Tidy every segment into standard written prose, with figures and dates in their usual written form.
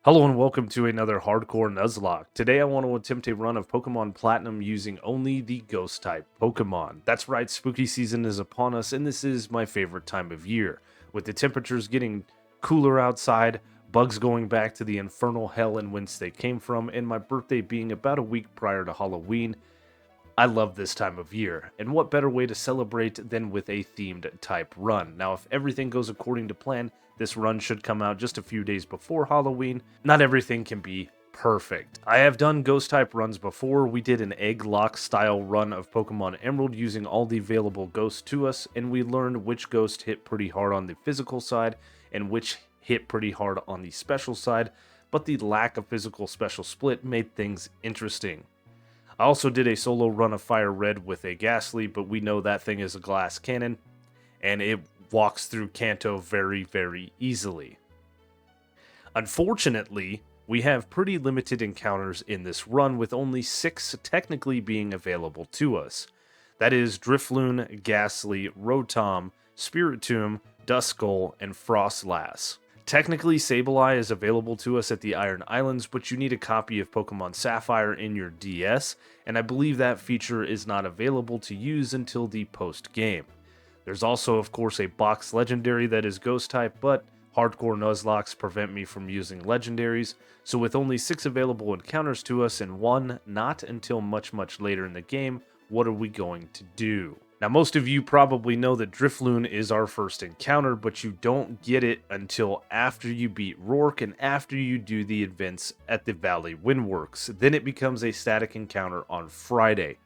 Hello and welcome to another hardcore Nuzlocke. Today I want to attempt a run of Pokemon Platinum using only the Ghost type Pokemon. That's right, spooky season is upon us and this is my favorite time of year. With the temperatures getting cooler outside, bugs going back to the infernal hell in whence they came from, and my birthday being about a week prior to Halloween, I love this time of year, and what better way to celebrate than with a themed type run. Now, if everything goes according to plan, this run should come out just a few days before Halloween. Not everything can be perfect. I have done ghost type runs before. We did an egg lock style run of Pokemon Emerald using all the available ghosts to us, and we learned which ghost hit pretty hard on the physical side and which hit pretty hard on the special side, but the lack of physical special split made things interesting. I also did a solo run of Fire Red with a Ghastly, but we know that thing is a glass cannon, and it walks through Kanto very, very easily. Unfortunately, we have pretty limited encounters in this run, with only 6 technically being available to us. That is Drifloon, Ghastly, Rotom, Spiritomb, Duskull, and Froslass. Technically, Sableye is available to us at the Iron Islands, but you need a copy of Pokemon Sapphire in your DS, and I believe that feature is not available to use until the post-game. There's also, of course, a box legendary that is Ghost type, but hardcore Nuzlocks prevent me from using legendaries, so with only 6 available encounters to us and 1 not until much later in the game, what are we going to do? Now, most of you probably know that Drifloon is our first encounter, but you don't get it until after you beat Rourke and after you do the events at the Valley Windworks. Then it becomes a static encounter on Friday.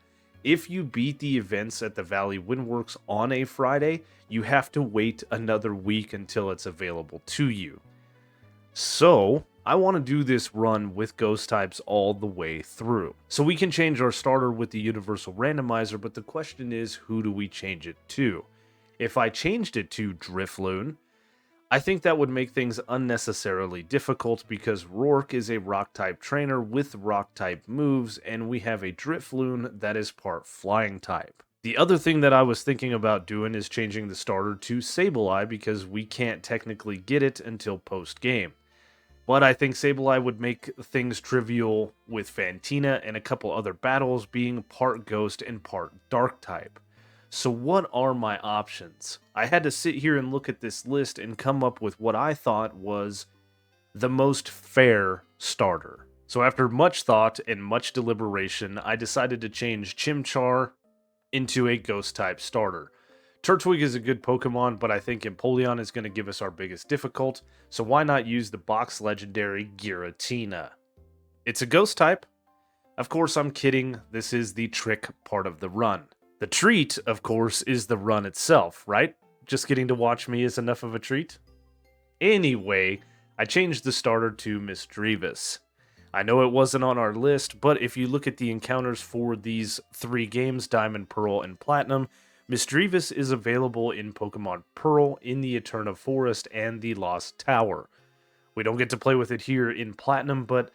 If you beat the events at the Valley Windworks on a Friday, you have to wait another week until it's available to you. So, I want to do this run with ghost types all the way through. So we can change our starter with the universal randomizer, but the question is, who do we change it to? If I changed it to Drifloon, I think that would make things unnecessarily difficult because Rourke is a rock type trainer with rock type moves, and we have a Drifloon that is part flying type. The other thing that I was thinking about doing is changing the starter to Sableye because we can't technically get it until post-game. But I think Sableye would make things trivial with Fantina and a couple other battles being part Ghost and part Dark type. So what are my options? I had to sit here and look at this list and come up with what I thought was the most fair starter. So after much thought and much deliberation, I decided to change Chimchar into a Ghost type starter. Turtwig is a good Pokemon, but I think Empoleon is going to give us our biggest difficult, so why not use the box legendary Giratina? It's a Ghost type. Of course, I'm kidding. This is the trick part of the run. The treat, of course, is the run itself, right? Just getting to watch me is enough of a treat? Anyway, I changed the starter to Misdreavus. I know it wasn't on our list, but if you look at the encounters for these 3 games, Diamond, Pearl, and Platinum, Misdreavus is available in Pokemon Pearl, in the Eterna Forest, and the Lost Tower. We don't get to play with it here in Platinum, but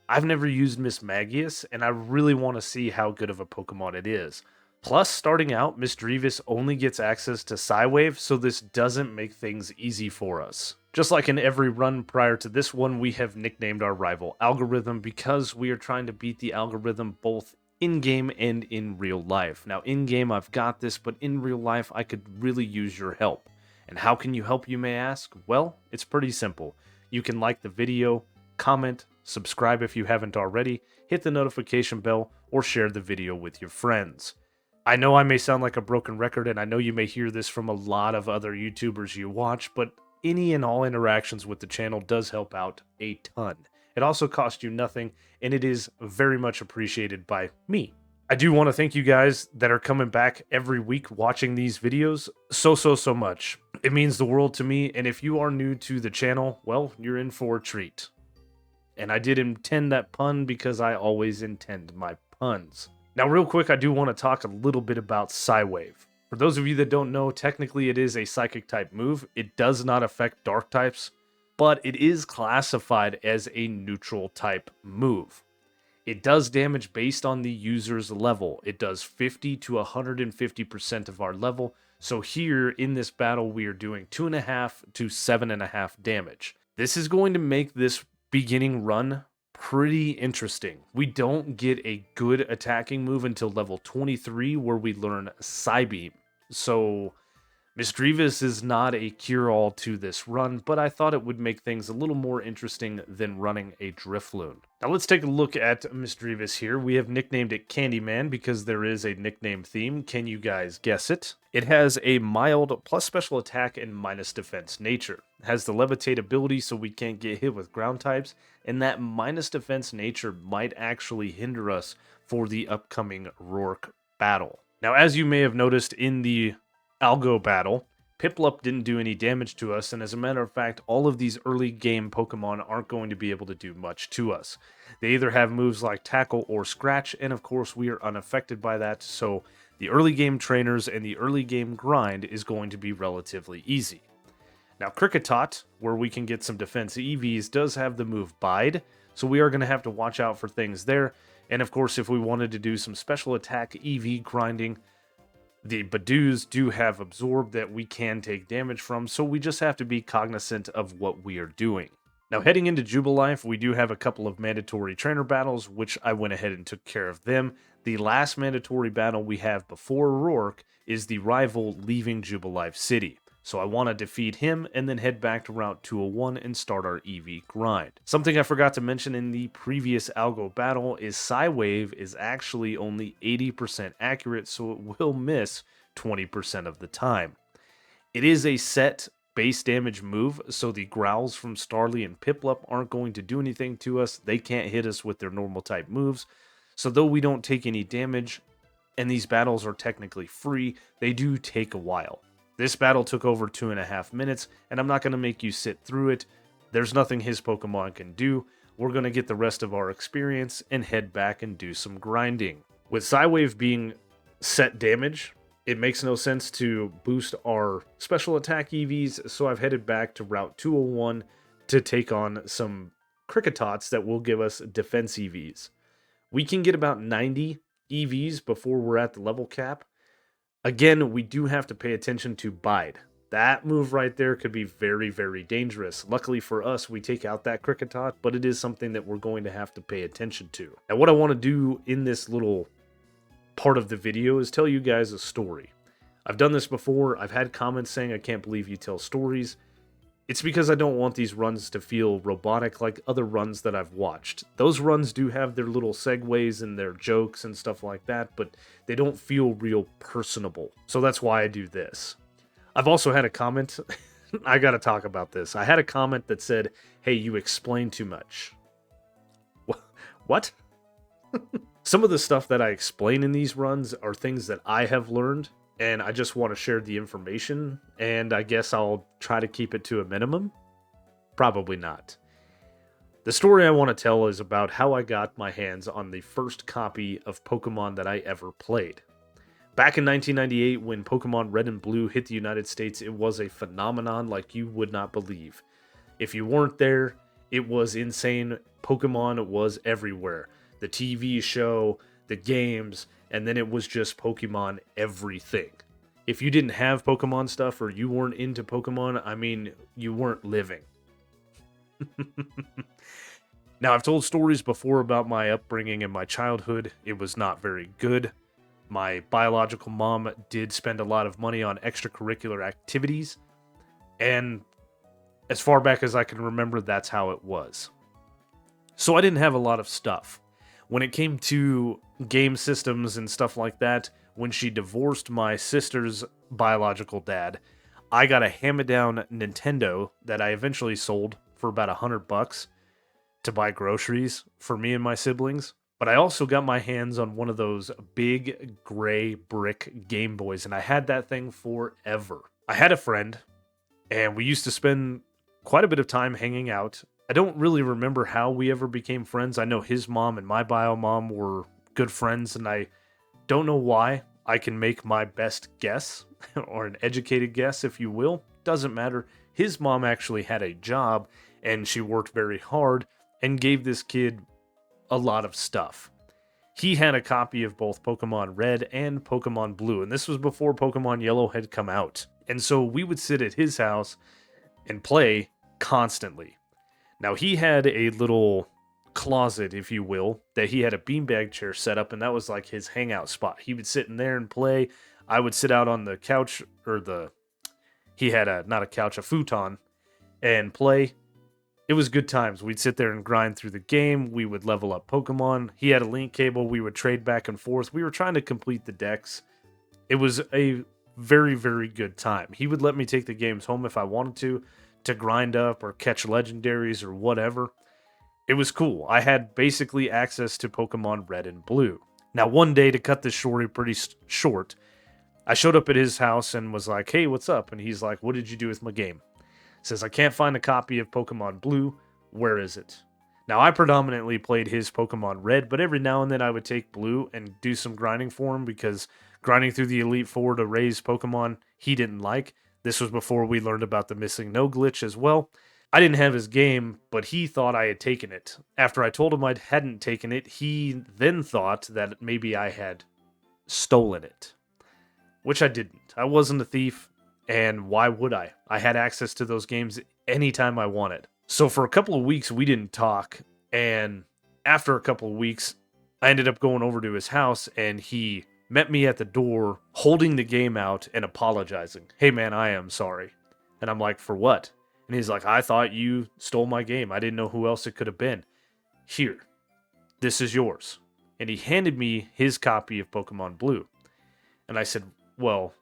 I've never used Mismagius, and I really want to see how good of a Pokemon it is. Plus, starting out, Misdreavus only gets access to Psywave, so this doesn't make things easy for us. Just like in every run prior to this one, we have nicknamed our rival Algorithm because we are trying to beat the Algorithm both in-game and in real life. Now, in-game I've got this, but in real life I could really use your help. And how can you help, you may ask? Well, it's pretty simple. You can like the video, comment, subscribe if you haven't already, hit the notification bell, or share the video with your friends. I know I may sound like a broken record, and I know you may hear this from a lot of other YouTubers you watch, but any and all interactions with the channel does help out a ton. It also costs you nothing, and it is very much appreciated by me. I do want to thank you guys that are coming back every week watching these videos so much. It means the world to me, and if you are new to the channel, well, you're in for a treat. And I did intend that pun because I always intend my puns. Now, real quick, I do want to talk a little bit about Psywave. For those of you that don't know, technically it is a Psychic type move. It does not affect Dark types, but it is classified as a neutral type move. It does damage based on the user's level. It does 50 to 150% of our level. So here in this battle, we are doing 2.5 to 7.5 damage. This is going to make this beginning run pretty interesting. We don't get a good attacking move until level 23 where we learn Psybeam. So Misdreavus is not a cure-all to this run, but I thought it would make things a little more interesting than running a Drifloon. Now let's take a look at Misdreavus here. We have nicknamed it Candyman because there is a nickname theme. Can you guys guess it? It has a mild plus special attack and minus defense nature. It has the levitate ability so we can't get hit with ground types, and that minus defense nature might actually hinder us for the upcoming Rourke battle. Now, as you may have noticed in the Algo battle, Piplup didn't do any damage to us, and as a matter of fact, all of these early game Pokemon aren't going to be able to do much to us. They either have moves like Tackle or Scratch, and of course we are unaffected by that, so the early game trainers and the early game grind is going to be relatively easy. Now Kricketot, where we can get some defense EVs, does have the move Bide, so we are going to have to watch out for things there, and of course if we wanted to do some special attack EV grinding, the Badoos do have Absorb that we can take damage from, so we just have to be cognizant of what we are doing. Now, heading into Jubilife, we do have a couple of mandatory trainer battles, which I went ahead and took care of them. The last mandatory battle we have before Rourke is the rival leaving Jubilife City. So I want to defeat him and then head back to Route 201 and start our EV grind. Something I forgot to mention in the previous Algo battle is Psywave is actually only 80% accurate, so it will miss 20% of the time. It is a set base damage move, so the growls from Starly and Piplup aren't going to do anything to us. They can't hit us with their normal type moves. So though we don't take any damage, and these battles are technically free, they do take a while. This battle took over 2.5 minutes, and I'm not going to make you sit through it. There's nothing his Pokemon can do. We're going to get the rest of our experience and head back and do some grinding. With Psywave being set damage, it makes no sense to boost our special attack EVs, so I've headed back to Route 201 to take on some Kricketots that will give us defense EVs. We can get about 90 EVs before we're at the level cap. Again, we do have to pay attention to Bide. That move right there could be very, very dangerous. Luckily for us, we take out that Kricketot, but it is something that we're going to have to pay attention to. Now, what I want to do in this little part of the video is tell you guys a story. I've done this before. I've had comments saying, I can't believe you tell stories. It's because I don't want these runs to feel robotic like other runs that I've watched. Those runs do have their little segues and their jokes and stuff like that, but they don't feel real personable. So that's why I do this. I've also had a comment, I gotta talk about this. I had a comment that said, hey, you explain too much. What? Some of the stuff that I explain in these runs are things that I have learned, and I just want to share the information, and I guess I'll try to keep it to a minimum? Probably not. The story I want to tell is about how I got my hands on the first copy of Pokemon that I ever played. Back in 1998, when Pokemon Red and Blue hit the United States, it was a phenomenon like you would not believe. If you weren't there, it was insane. Pokemon was everywhere. The TV show, the games, and then it was just Pokemon everything. If you didn't have Pokemon stuff or you weren't into Pokemon, I mean, you weren't living. Now, I've told stories before about my upbringing and my childhood. It was not very good. My biological mom did spend a lot of money on extracurricular activities, and as far back as I can remember, that's how it was. So I didn't have a lot of stuff. When it came to game systems and stuff like that, when she divorced my sister's biological dad, I got a hand-me-down Nintendo that I eventually sold for about $100 to buy groceries for me and my siblings. But I also got my hands on one of those big gray brick Game Boys, and I had that thing forever. I had a friend, and we used to spend quite a bit of time hanging out. I don't really remember how we ever became friends. I know his mom and my bio mom were good friends, and I don't know why. I can make my best guess, or an educated guess, if you will. Doesn't matter. His mom actually had a job, and she worked very hard, and gave this kid a lot of stuff. He had a copy of both Pokemon Red and Pokemon Blue, and this was before Pokemon Yellow had come out. And so we would sit at his house and play constantly. Now, he had a little closet, if you will, that he had a beanbag chair set up, and that was like his hangout spot. He would sit in there and play. I would sit out on the couch, or he had not a couch, a futon, and play. It was good times. We'd sit there and grind through the game. We would level up Pokemon. He had a link cable. We would trade back and forth. We were trying to complete the decks. It was a very, very good time. He would let me take the games home if I wanted to grind up or catch legendaries or whatever. It was cool. I had basically access to Pokemon Red and Blue. Now, one day, to cut this story pretty short, I showed up at his house and was like, hey, what's up? And he's like, what did you do with my game? Says, I can't find a copy of Pokemon Blue. Where is it? Now, I predominantly played his Pokemon Red, but every now and then I would take Blue and do some grinding for him, because grinding through the Elite Four to raise Pokemon he didn't like. This was before we learned about the missing no glitch as well. I didn't have his game, but he thought I had taken it. After I told him I hadn't taken it, he then thought that maybe I had stolen it, which I didn't. I wasn't a thief, and why would I? I had access to those games anytime I wanted. So for a couple of weeks, we didn't talk, and after a couple of weeks, I ended up going over to his house, and he met me at the door, holding the game out and apologizing. Hey man, I am sorry. And I'm like, for what? And he's like, I thought you stole my game. I didn't know who else it could have been. Here, this is yours. And he handed me his copy of Pokemon Blue. And I said, well,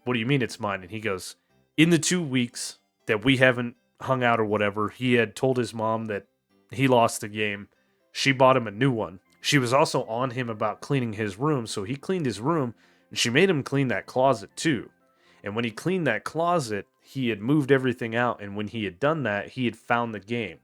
what do you mean it's mine? And he goes, in the 2 weeks that we haven't hung out or whatever, he had told his mom that he lost the game. She bought him a new one. She was also on him about cleaning his room, so he cleaned his room, and she made him clean that closet too. And when he cleaned that closet, he had moved everything out, and when he had done that, he had found the game.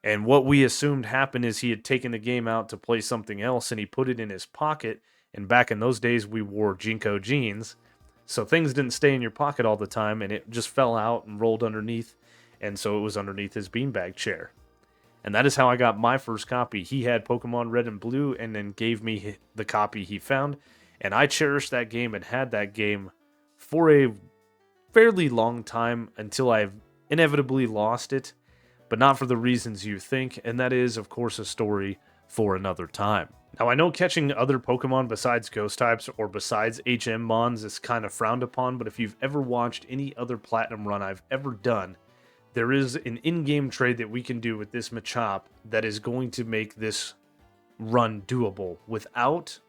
And what we assumed happened is he had taken the game out to play something else, and he put it in his pocket. And back in those days, we wore Jinko jeans, so things didn't stay in your pocket all the time, and it just fell out and rolled underneath, and so it was underneath his beanbag chair. And that is how I got my first copy. He had Pokemon Red and Blue and then gave me the copy he found, and I cherished that game and had that game for a fairly long time until I inevitably lost it, but not for the reasons you think, and that is, of course, a story for another time. Now, I know catching other Pokemon besides Ghost types or besides HM Mons is kind of frowned upon, but if you've ever watched any other Platinum run I've ever done, there is an in-game trade that we can do with this Machop that is going to make this run doable. Without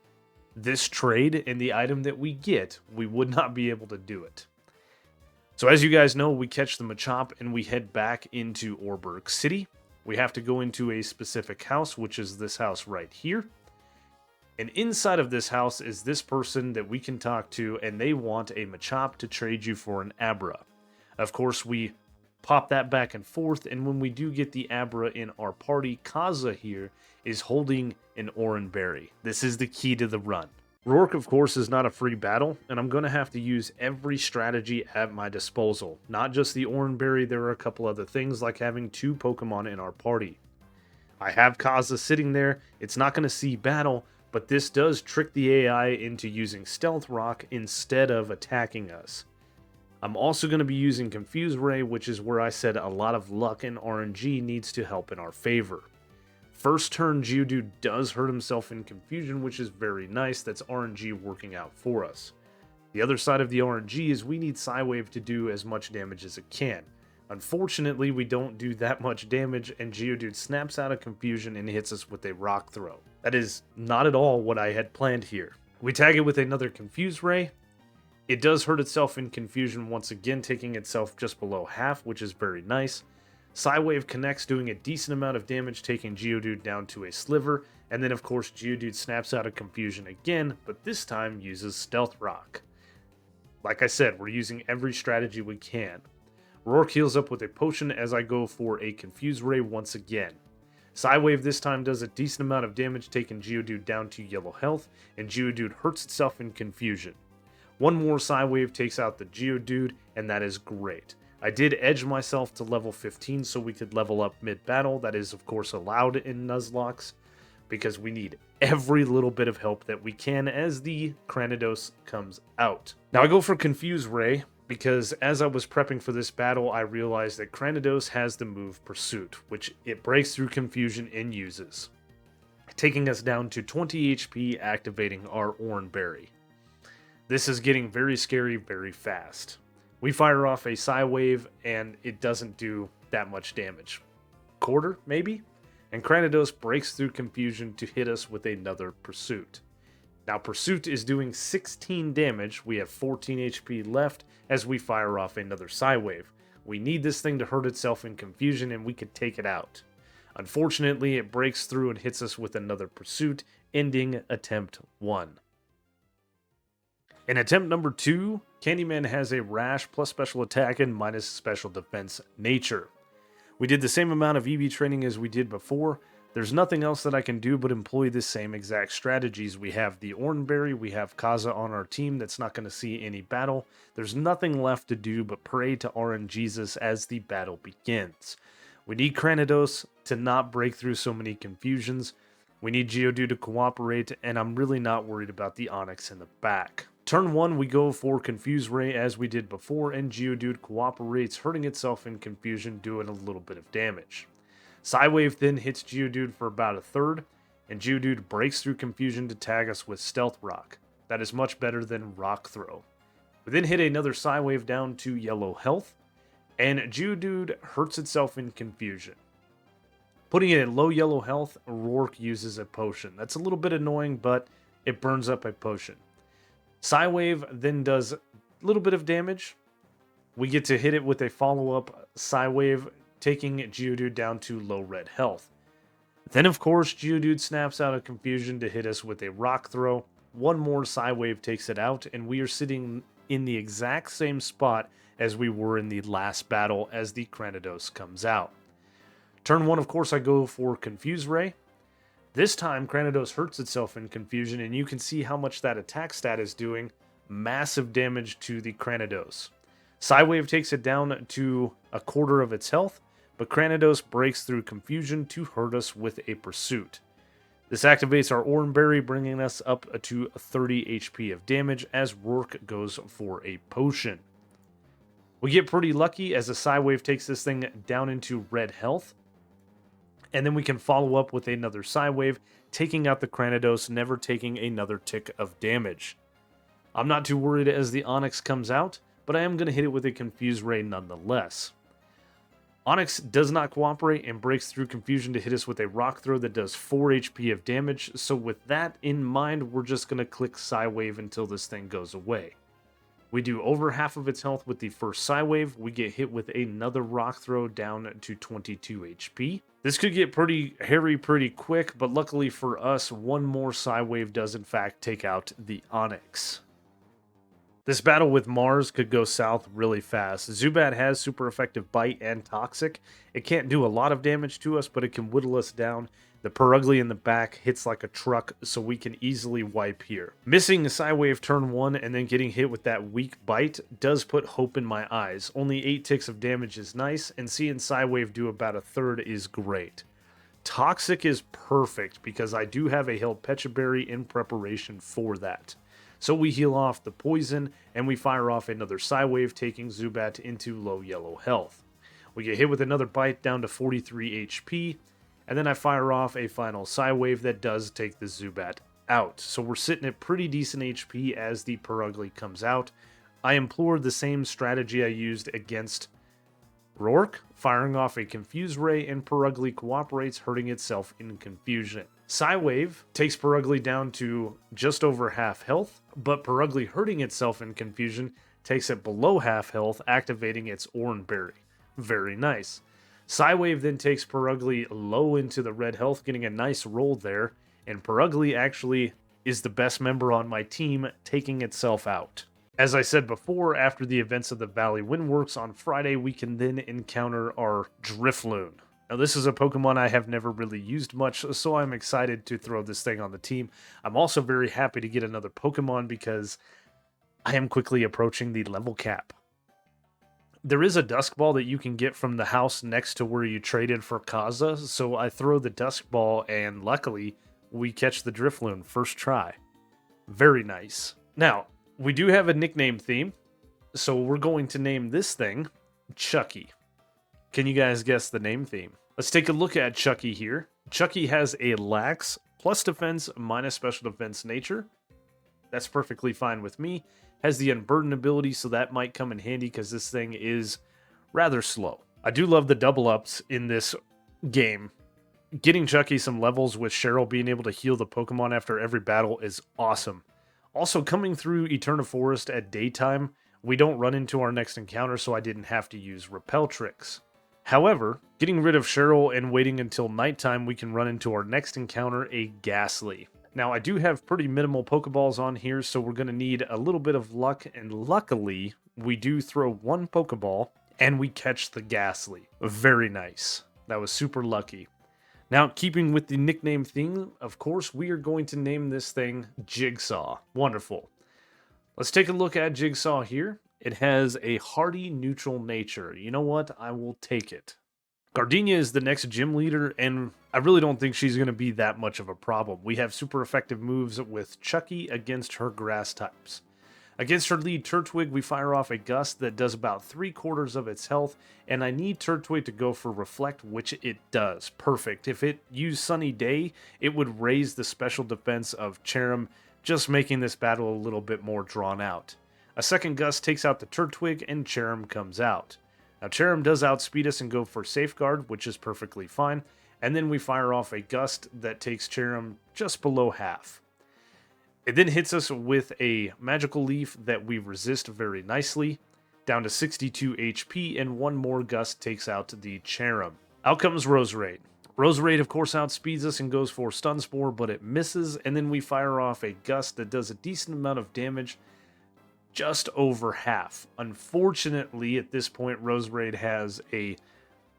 this trade and the item that we get, we would not be able to do it. So as you guys know, we catch the Machop and we head back into Orberg City. We have to go into a specific house, which is this house right here. And inside of this house is this person that we can talk to, and they want a Machop to trade you for an Abra. Of course, we pop that back and forth, and when we do get the Abra in our party, Kaza here is holding an Oran Berry. This is the key to the run. Rourke, of course, is not a free battle, and I'm going to have to use every strategy at my disposal. Not just the Oran Berry, there are a couple other things like having 2 Pokemon in our party. I have Kaza sitting there. It's not going to see battle, but this does trick the AI into using Stealth Rock instead of attacking us. I'm also going to be using Confuse Ray, which is where I said a lot of luck and RNG needs to help in our favor. First turn, Geodude does hurt himself in Confusion, which is very nice. That's RNG working out for us. The other side of the RNG is we need Psywave to do as much damage as it can. Unfortunately, we don't do that much damage, and Geodude snaps out of Confusion and hits us with a Rock Throw. That is not at all what I had planned here. We tag it with another Confuse Ray. It does hurt itself in Confusion once again, taking itself just below half, which is very nice. Psywave connects, doing a decent amount of damage, taking Geodude down to a sliver, and then of course Geodude snaps out of Confusion again, but this time uses Stealth Rock. Like I said, we're using every strategy we can. Rourke heals up with a potion as I go for a Confuse Ray once again. Psywave this time does a decent amount of damage, taking Geodude down to yellow health, and Geodude hurts itself in Confusion. One more Psywave takes out the Geodude, and that is great. I did edge myself to level 15 so we could level up mid-battle. That is, of course, allowed in Nuzlocke, because we need every little bit of help that we can as the Cranidos comes out. Now I go for Confuse Ray, because as I was prepping for this battle, I realized that Cranidos has the move Pursuit, which it breaks through confusion and uses, taking us down to 20 HP, activating our Oran Berry. This is getting very scary very fast. We fire off a Psy Wave, and it doesn't do that much damage. Quarter, maybe? And Cranidos breaks through confusion to hit us with another Pursuit. Now, Pursuit is doing 16 damage. We have 14 HP left as we fire off another Psy Wave. We need this thing to hurt itself in confusion, and we could take it out. Unfortunately, it breaks through and hits us with another Pursuit, ending attempt 1. In attempt number 2, Candyman has a Rash plus special attack and minus special defense nature. We did the same amount of EV training as we did before. There's nothing else that I can do but employ the same exact strategies. We have the Oranberry, we have Kaza on our team that's not going to see any battle. There's nothing left to do but pray to RNGesus as the battle begins. We need Cranidos to not break through so many confusions. We need Geodude to cooperate, and I'm really not worried about the Onix in the back. Turn 1, we go for Confuse Ray as we did before, and Geodude cooperates, hurting itself in confusion, doing a little bit of damage. Psywave then hits Geodude for about a third, and Geodude breaks through confusion to tag us with Stealth Rock. That is much better than Rock Throw. We then hit another Psywave down to yellow health, and Geodude hurts itself in confusion. Putting it at low yellow health, Rourke uses a potion. That's a little bit annoying, but it burns up a potion. Psywave then does a little bit of damage. We get to hit it with a follow-up Psywave, taking Geodude down to low red health. Then, of course, Geodude snaps out of confusion to hit us with a Rock Throw. One more Psywave takes it out, and we are sitting in the exact same spot as we were in the last battle as the Cranidos comes out. Turn 1, of course, I go for Confuse Ray. This time, Cranidos hurts itself in confusion, and you can see how much that attack stat is doing. Massive damage to the Cranidos. Psywave takes it down to a quarter of its health, but Cranidos breaks through confusion to hurt us with a Pursuit. This activates our Oranberry, bringing us up to 30 HP of damage as Rourke goes for a potion. We get pretty lucky as a Psywave takes this thing down into red health, and then we can follow up with another Psywave, taking out the Cranidos, never taking another tick of damage. I'm not too worried as the Onix comes out, but I am going to hit it with a Confuse Ray nonetheless. Onix does not cooperate and breaks through confusion to hit us with a Rock Throw that does 4 HP of damage, so with that in mind, we're just going to click Psywave until this thing goes away. We do over half of its health with the first Psywave. We get hit with another Rock Throw down to 22 HP. This could get pretty hairy pretty quick, but luckily for us, one more Psywave does in fact take out the Onix. This battle with Mars could go south really fast. Zubat has super effective Bite and Toxic. It can't do a lot of damage to us, but it can whittle us down. The Purugly in the back hits like a truck, so we can easily wipe here. Missing the Psywave turn 1 and then getting hit with that weak Bite does put hope in my eyes. Only 8 ticks of damage is nice, and seeing Psywave do about a third is great. Toxic is perfect because I do have a Held Pecha Berry in preparation for that. So we heal off the poison, and we fire off another Psywave, taking Zubat into low yellow health. We get hit with another Bite down to 43 HP, and then I fire off a final Psywave that does take the Zubat out. So we're sitting at pretty decent HP as the Purugly comes out. I employed the same strategy I used against Rourke, firing off a Confuse Ray, and Purugly cooperates, hurting itself in confusion. Psywave takes Purugly down to just over half health, but Purugly hurting itself in confusion takes it below half health, activating its Oranberry. Very nice. Psywave then takes Purugly low into the red health, getting a nice roll there, and Purugly actually is the best member on my team, taking itself out. As I said before, after the events of the Valley Windworks on Friday, we can then encounter our Drifloon. Now, this is a Pokemon I have never really used much, so I'm excited to throw this thing on the team. I'm also very happy to get another Pokemon because I am quickly approaching the level cap. There is a Dusk Ball that you can get from the house next to where you traded for Kaza, so I throw the Dusk Ball, and luckily, we catch the Drifloon first try. Very nice. Now, we do have a nickname theme. So we're going to name this thing Chucky. Can you guys guess the name theme? Let's take a look at Chucky here. Chucky has a lax plus defense minus special defense nature. That's perfectly fine with me. Has the unburden ability, so that might come in handy because this thing is rather slow. I do love the double ups in this game. Getting Chucky some levels with Cheryl being able to heal the Pokemon after every battle is awesome. Also, coming through Eterna Forest at daytime, we don't run into our next encounter, so I didn't have to use repel tricks. However, getting rid of Cheryl and waiting until nighttime, we can run into our next encounter, a Ghastly. Now, I do have pretty minimal Pokeballs on here, so we're going to need a little bit of luck, and luckily, we do throw one Pokeball, and we catch the Ghastly. Very nice. That was super lucky. Now, keeping with the nickname theme, of course, we are going to name this thing Jigsaw. Wonderful. Let's take a look at Jigsaw here. It has a hardy, neutral nature. You know what? I will take it. Gardenia is the next gym leader, and I really don't think she's going to be that much of a problem. We have super effective moves with Chucky against her grass types. Against her lead Turtwig, we fire off a Gust that does about 3/4 of its health, and I need Turtwig to go for Reflect, which it does. Perfect. If it used Sunny Day, it would raise the special defense of Cherrim, just making this battle a little bit more drawn out. A second Gust takes out the Turtwig, and Cherrim comes out. Now, Cherrim does outspeed us and go for Safeguard, which is perfectly fine, and then we fire off a Gust that takes Cherrim just below half. It then hits us with a Magical Leaf that we resist very nicely, down to 62 HP, and one more Gust takes out the Cherrim. Out comes Roserade. Roserade, of course, outspeeds us and goes for Stun Spore, but it misses, and then we fire off a Gust that does a decent amount of damage, just over half. Unfortunately, at this point, Roserade has a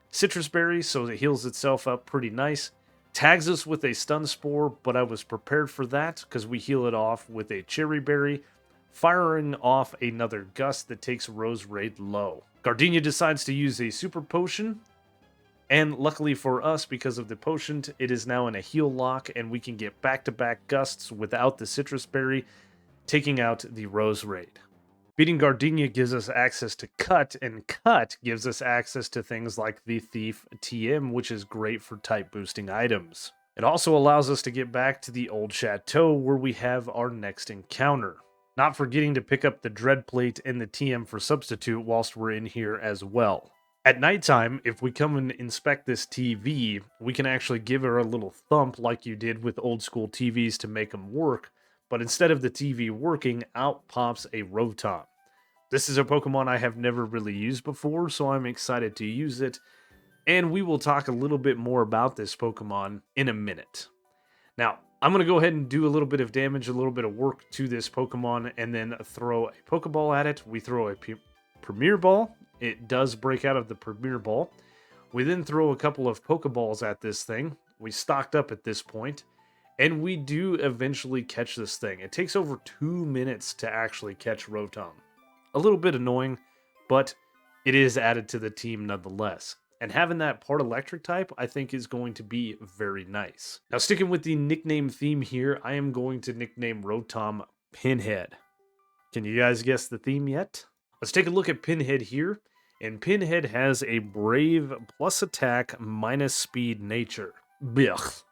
Citrus Berry, so it heals itself up pretty nice. Tags us with a Stun Spore, but I was prepared for that because we heal it off with a Cherry Berry, firing off another Gust that takes Roserade low. Gardenia decides to use a Super Potion, and luckily for us, because of the potion, it is now in a heal lock, and we can get back-to-back Gusts without the Citrus Berry, taking out the Roserade. Beating Gardenia gives us access to Cut, and Cut gives us access to things like the Thief TM, which is great for type boosting items. It also allows us to get back to the old chateau where we have our next encounter. Not forgetting to pick up the Dread Plate and the TM for Substitute whilst we're in here as well. At nighttime, if we come and inspect this TV, we can actually give her a little thump like you did with old school TVs to make them work, but instead of the TV working, out pops a Rotom. This is a Pokemon I have never really used before, so I'm excited to use it, and we will talk a little bit more about this Pokemon in a minute. Now, I'm going to go ahead and do a little bit of damage, a little bit of work to this Pokemon, and then throw a Pokeball at it. We throw a Premier Ball. It does break out of the Premier Ball. We then throw a couple of Pokeballs at this thing. We stocked up at this point, and we do eventually catch this thing. It takes over 2 minutes to actually catch Rotom. A little bit annoying, but it is added to the team nonetheless. And having that part electric type, I think, is going to be very nice. Now, sticking with the nickname theme here, I am going to nickname Rotom Pinhead. Can you guys guess the theme yet? Let's take a look at Pinhead here. And Pinhead has a Brave plus attack minus speed nature. Blech.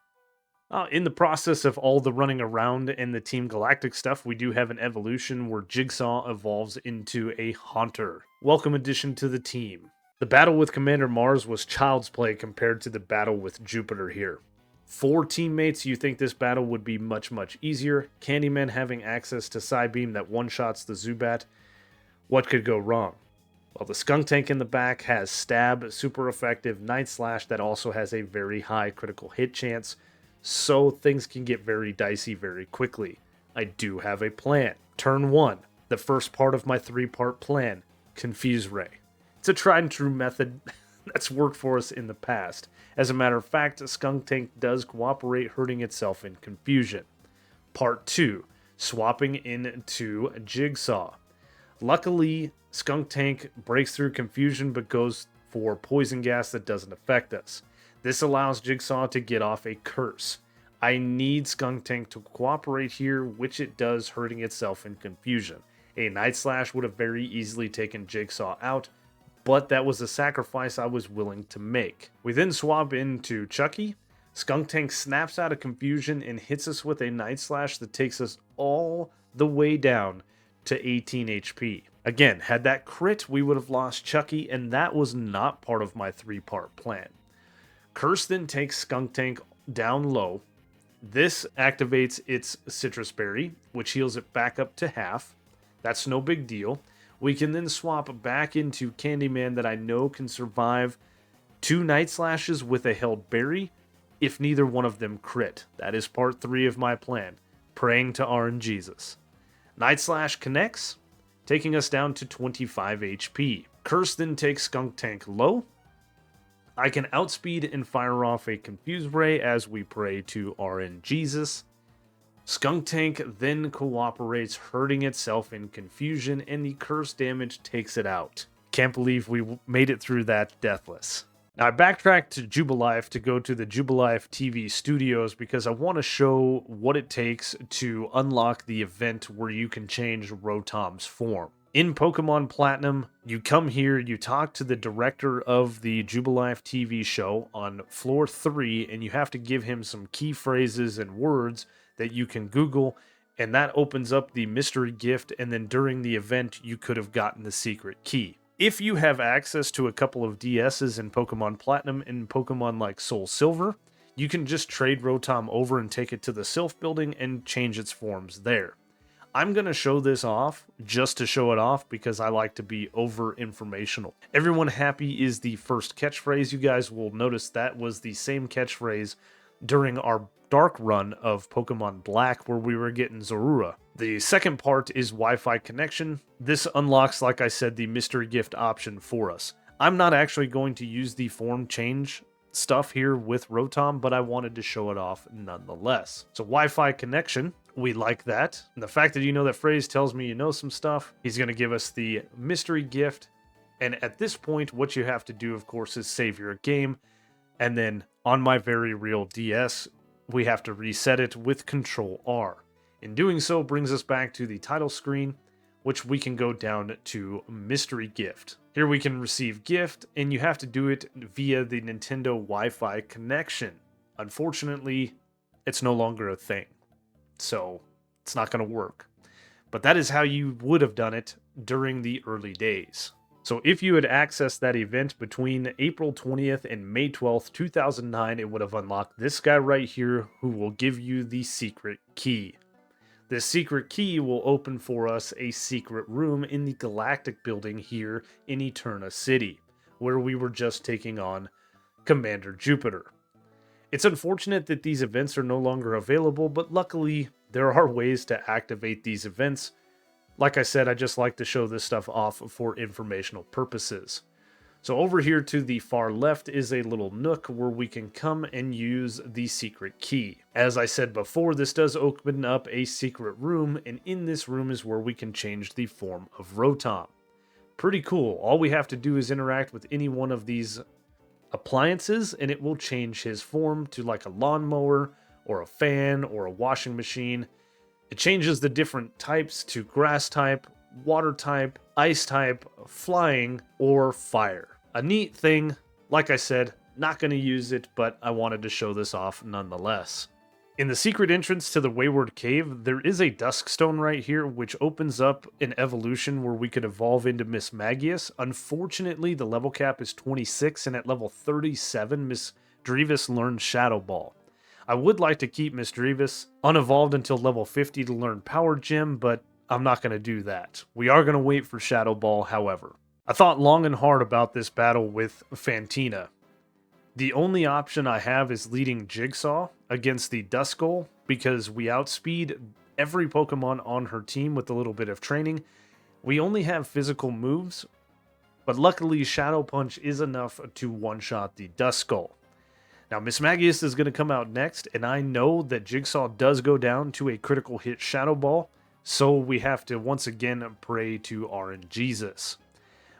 In the process of all the running around and the Team Galactic stuff, we do have an evolution where Jigsaw evolves into a Haunter. Welcome addition to the team. The battle with Commander Mars was child's play compared to the battle with Jupiter here. 4 teammates, you think this battle would be much, much easier. Candyman having access to Psybeam that one-shots the Zubat. What could go wrong? Well, the Skuntank in the back has Stab, super effective, Night Slash that also has a very high critical hit chance, so things can get very dicey very quickly. I do have a plan. Turn 1, the first part of my 3-part plan, Confuse Ray. It's a tried and true method that's worked for us in the past. As a matter of fact, Skuntank does cooperate, hurting itself in confusion. Part 2, swapping into Jigsaw. Luckily, Skuntank breaks through confusion but goes for poison gas that doesn't affect us. This allows Jigsaw to get off a curse. I need Skuntank to cooperate here, which it does, hurting itself in confusion. A Night Slash would have very easily taken Jigsaw out, but that was a sacrifice I was willing to make. We then swap into Chucky. Skuntank snaps out of confusion and hits us with a Night Slash that takes us all the way down to 18 HP. Again, had that crit, we would have lost Chucky, and that was not part of my 3-part plan. Curse then takes Skuntank down low. This activates its Citrus Berry, which heals it back up to half. That's no big deal. We can then swap back into Candyman that I know can survive 2 Night Slashes with a held berry if neither one of them crit. That is part 3 of my plan. Praying to RNGesus. Night Slash connects, taking us down to 25 HP. Curse then takes Skuntank low. I can outspeed and fire off a Confuse Ray as we pray to RNGesus. Skuntank then cooperates, hurting itself in confusion, and the curse damage takes it out. Can't believe we made it through that deathless. Now I backtracked to Jubilife to go to the Jubilife TV studios because I want to show what it takes to unlock the event where you can change Rotom's form. In Pokemon Platinum, you come here, you talk to the director of the Jubilife TV show on floor 3, and you have to give him some key phrases and words that you can Google, and that opens up the mystery gift, and then during the event, you could have gotten the secret key. If you have access to a couple of DSs in Pokemon Platinum and Pokemon like Soul Silver, you can just trade Rotom over and take it to the Sylph building and change its forms there. I'm going to show this off just to show it off because I like to be over-informational. Everyone happy is the first catchphrase. You guys will notice that was the same catchphrase during our dark run of Pokemon Black where we were getting Zorua. The second part is Wi-Fi connection. This unlocks, like I said, the mystery gift option for us. I'm not actually going to use the form change stuff here with Rotom, but I wanted to show it off nonetheless. So Wi-Fi connection, we like that. And the fact that you know that phrase tells me you know some stuff. He's going to give us the mystery gift. And at this point, what you have to do, of course, is save your game. And then on my very real DS, we have to reset it with Control R. In doing so, brings us back to the title screen, which we can go down to Mystery Gift. Here we can receive gift, and you have to do it via the Nintendo Wi-Fi connection. Unfortunately, it's no longer a thing, so it's not going to work. But that is how you would have done it during the early days. So if you had accessed that event between April 20th and May 12th, 2009, it would have unlocked this guy right here who will give you the secret key. This secret key will open for us a secret room in the Galactic building here in Eterna City, where we were just taking on Commander Jupiter. It's unfortunate that these events are no longer available, but luckily there are ways to activate these events. Like I said, I just like to show this stuff off for informational purposes. So over here to the far left is a little nook where we can come and use the secret key. As I said before, this does open up a secret room, and in this room is where we can change the form of Rotom. Pretty cool. All we have to do is interact with any one of these appliances, and it will change his form to like a lawnmower, or a fan, or a washing machine. It changes the different types to grass type, water type, ice type, flying, or fire. A neat thing, like I said, not going to use it, but I wanted to show this off nonetheless. In the secret entrance to the Wayward Cave, there is a Duskstone right here, which opens up an evolution where we could evolve into Miss Magius. Unfortunately, the level cap is 26, and at level 37, Miss Drevis learns Shadow Ball. I would like to keep Miss Drevis unevolved until level 50 to learn Power Gem, but I'm not going to do that. We are going to wait for Shadow Ball, however. I thought long and hard about this battle with Fantina. The only option I have is leading Jigsaw against the Duskull because we outspeed every Pokemon on her team with a little bit of training. We only have physical moves, but luckily Shadow Punch is enough to one-shot the Duskull. Now, Miss Magius is going to come out next, and I know that Jigsaw does go down to a critical hit Shadow Ball, so we have to once again pray to RNGesus.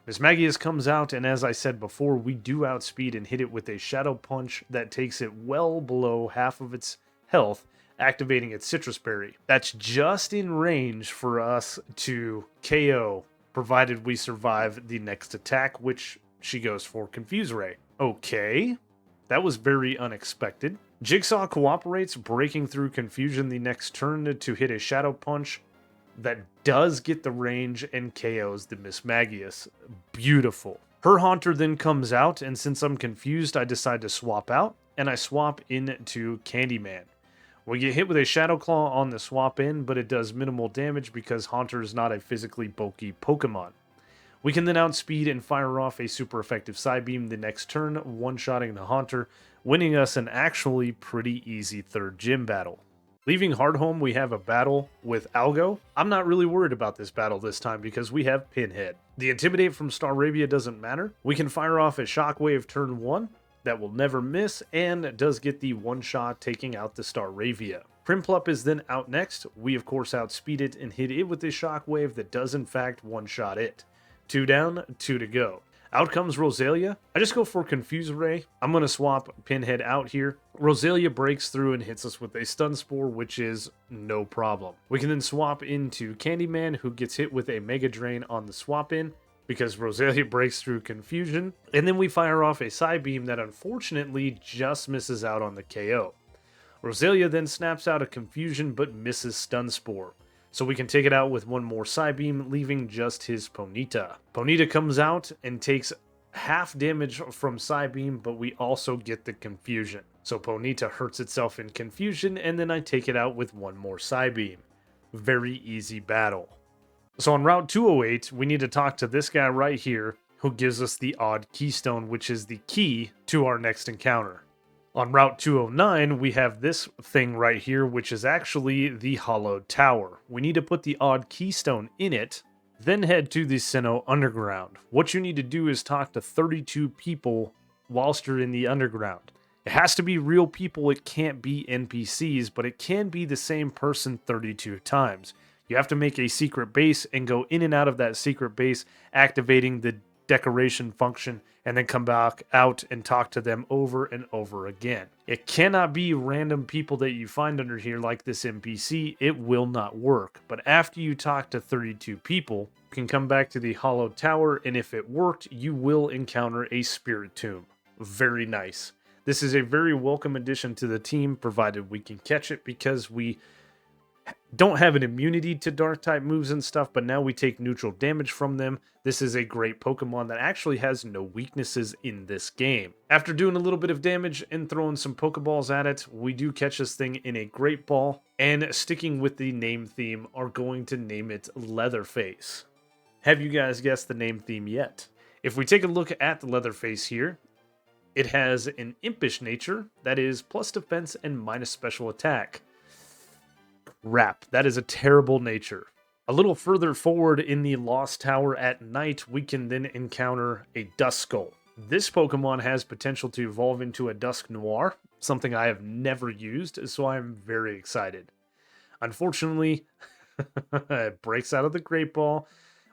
Miss Magius comes out, and as I said before, we do outspeed and hit it with a Shadow Punch that takes it well below half of its health, activating its Citrus Berry. That's just in range for us to KO, provided we survive the next attack, which she goes for Confuse Ray. Okay, that was very unexpected. Jigsaw cooperates, breaking through Confusion the next turn to hit a Shadow Punch that does get the range and KOs the Mismagius. Beautiful. Her Haunter then comes out, and since I'm confused, I decide to swap out, and I swap into Candyman. We get hit with a Shadow Claw on the swap in, but it does minimal damage because Haunter is not a physically bulky Pokemon. We can then outspeed and fire off a super effective Psybeam the next turn, one-shotting the Haunter, winning us an actually pretty easy third gym battle. Leaving Hardhome, we have a battle with Algo. I'm not really worried about this battle this time because we have Pinhead. The Intimidate from Staravia doesn't matter. We can fire off a Shockwave turn 1 that will never miss and does get the one-shot taking out the Staravia. Primplup is then out next. We of course outspeed it and hit it with a Shockwave that does in fact one-shot it. 2 down, 2 to go. Out comes Rosalia. I just go for Confuse Ray. I'm going to swap Pinhead out here. Rosalia breaks through and hits us with a Stun Spore, which is no problem. We can then swap into Candyman, who gets hit with a Mega Drain on the swap in because Rosalia breaks through Confusion. And then we fire off a Psybeam that unfortunately just misses out on the KO. Rosalia then snaps out a Confusion but misses Stun Spore. So we can take it out with one more Psybeam, leaving just his Ponyta. Ponyta comes out and takes half damage from Psybeam, but we also get the Confusion. So Ponyta hurts itself in Confusion, and then I take it out with one more Psybeam. Very easy battle. So on Route 208, we need to talk to this guy right here, who gives us the Odd Keystone, which is the key to our next encounter. On Route 209, we have this thing right here, which is actually the Hollowed Tower. We need to put the Odd Keystone in it, then head to the Sinnoh Underground. What you need to do is talk to 32 people whilst you're in the Underground. It has to be real people, it can't be NPCs, but it can be the same person 32 times. You have to make a secret base and go in and out of that secret base, activating the decoration function, and then come back out and talk to them over and over again. It cannot be random people that you find under here like this NPC. It will not work. But after you talk to 32 people, you can come back to the Hollowed Tower, and if it worked, you will encounter a Spiritomb. Very nice. This is a very welcome addition to the team, provided we can catch it, because we don't have an immunity to dark type moves and stuff, but now we take neutral damage from them. This is a great Pokemon that actually has no weaknesses in this game. After doing a little bit of damage and throwing some Pokeballs at it, we do catch this thing in a Great Ball, and sticking with the name theme, are going to name it Leatherface. Have you guys guessed the name theme yet? If we take a look at the Leatherface here, it has an impish nature that is plus defense and minus special attack. Crap, that is a terrible nature. A little further forward in the Lost Tower at night, we can then encounter a Duskull. This Pokemon has potential to evolve into a Dusknoir, something I have never used, so I'm very excited. Unfortunately, it breaks out of the Great Ball.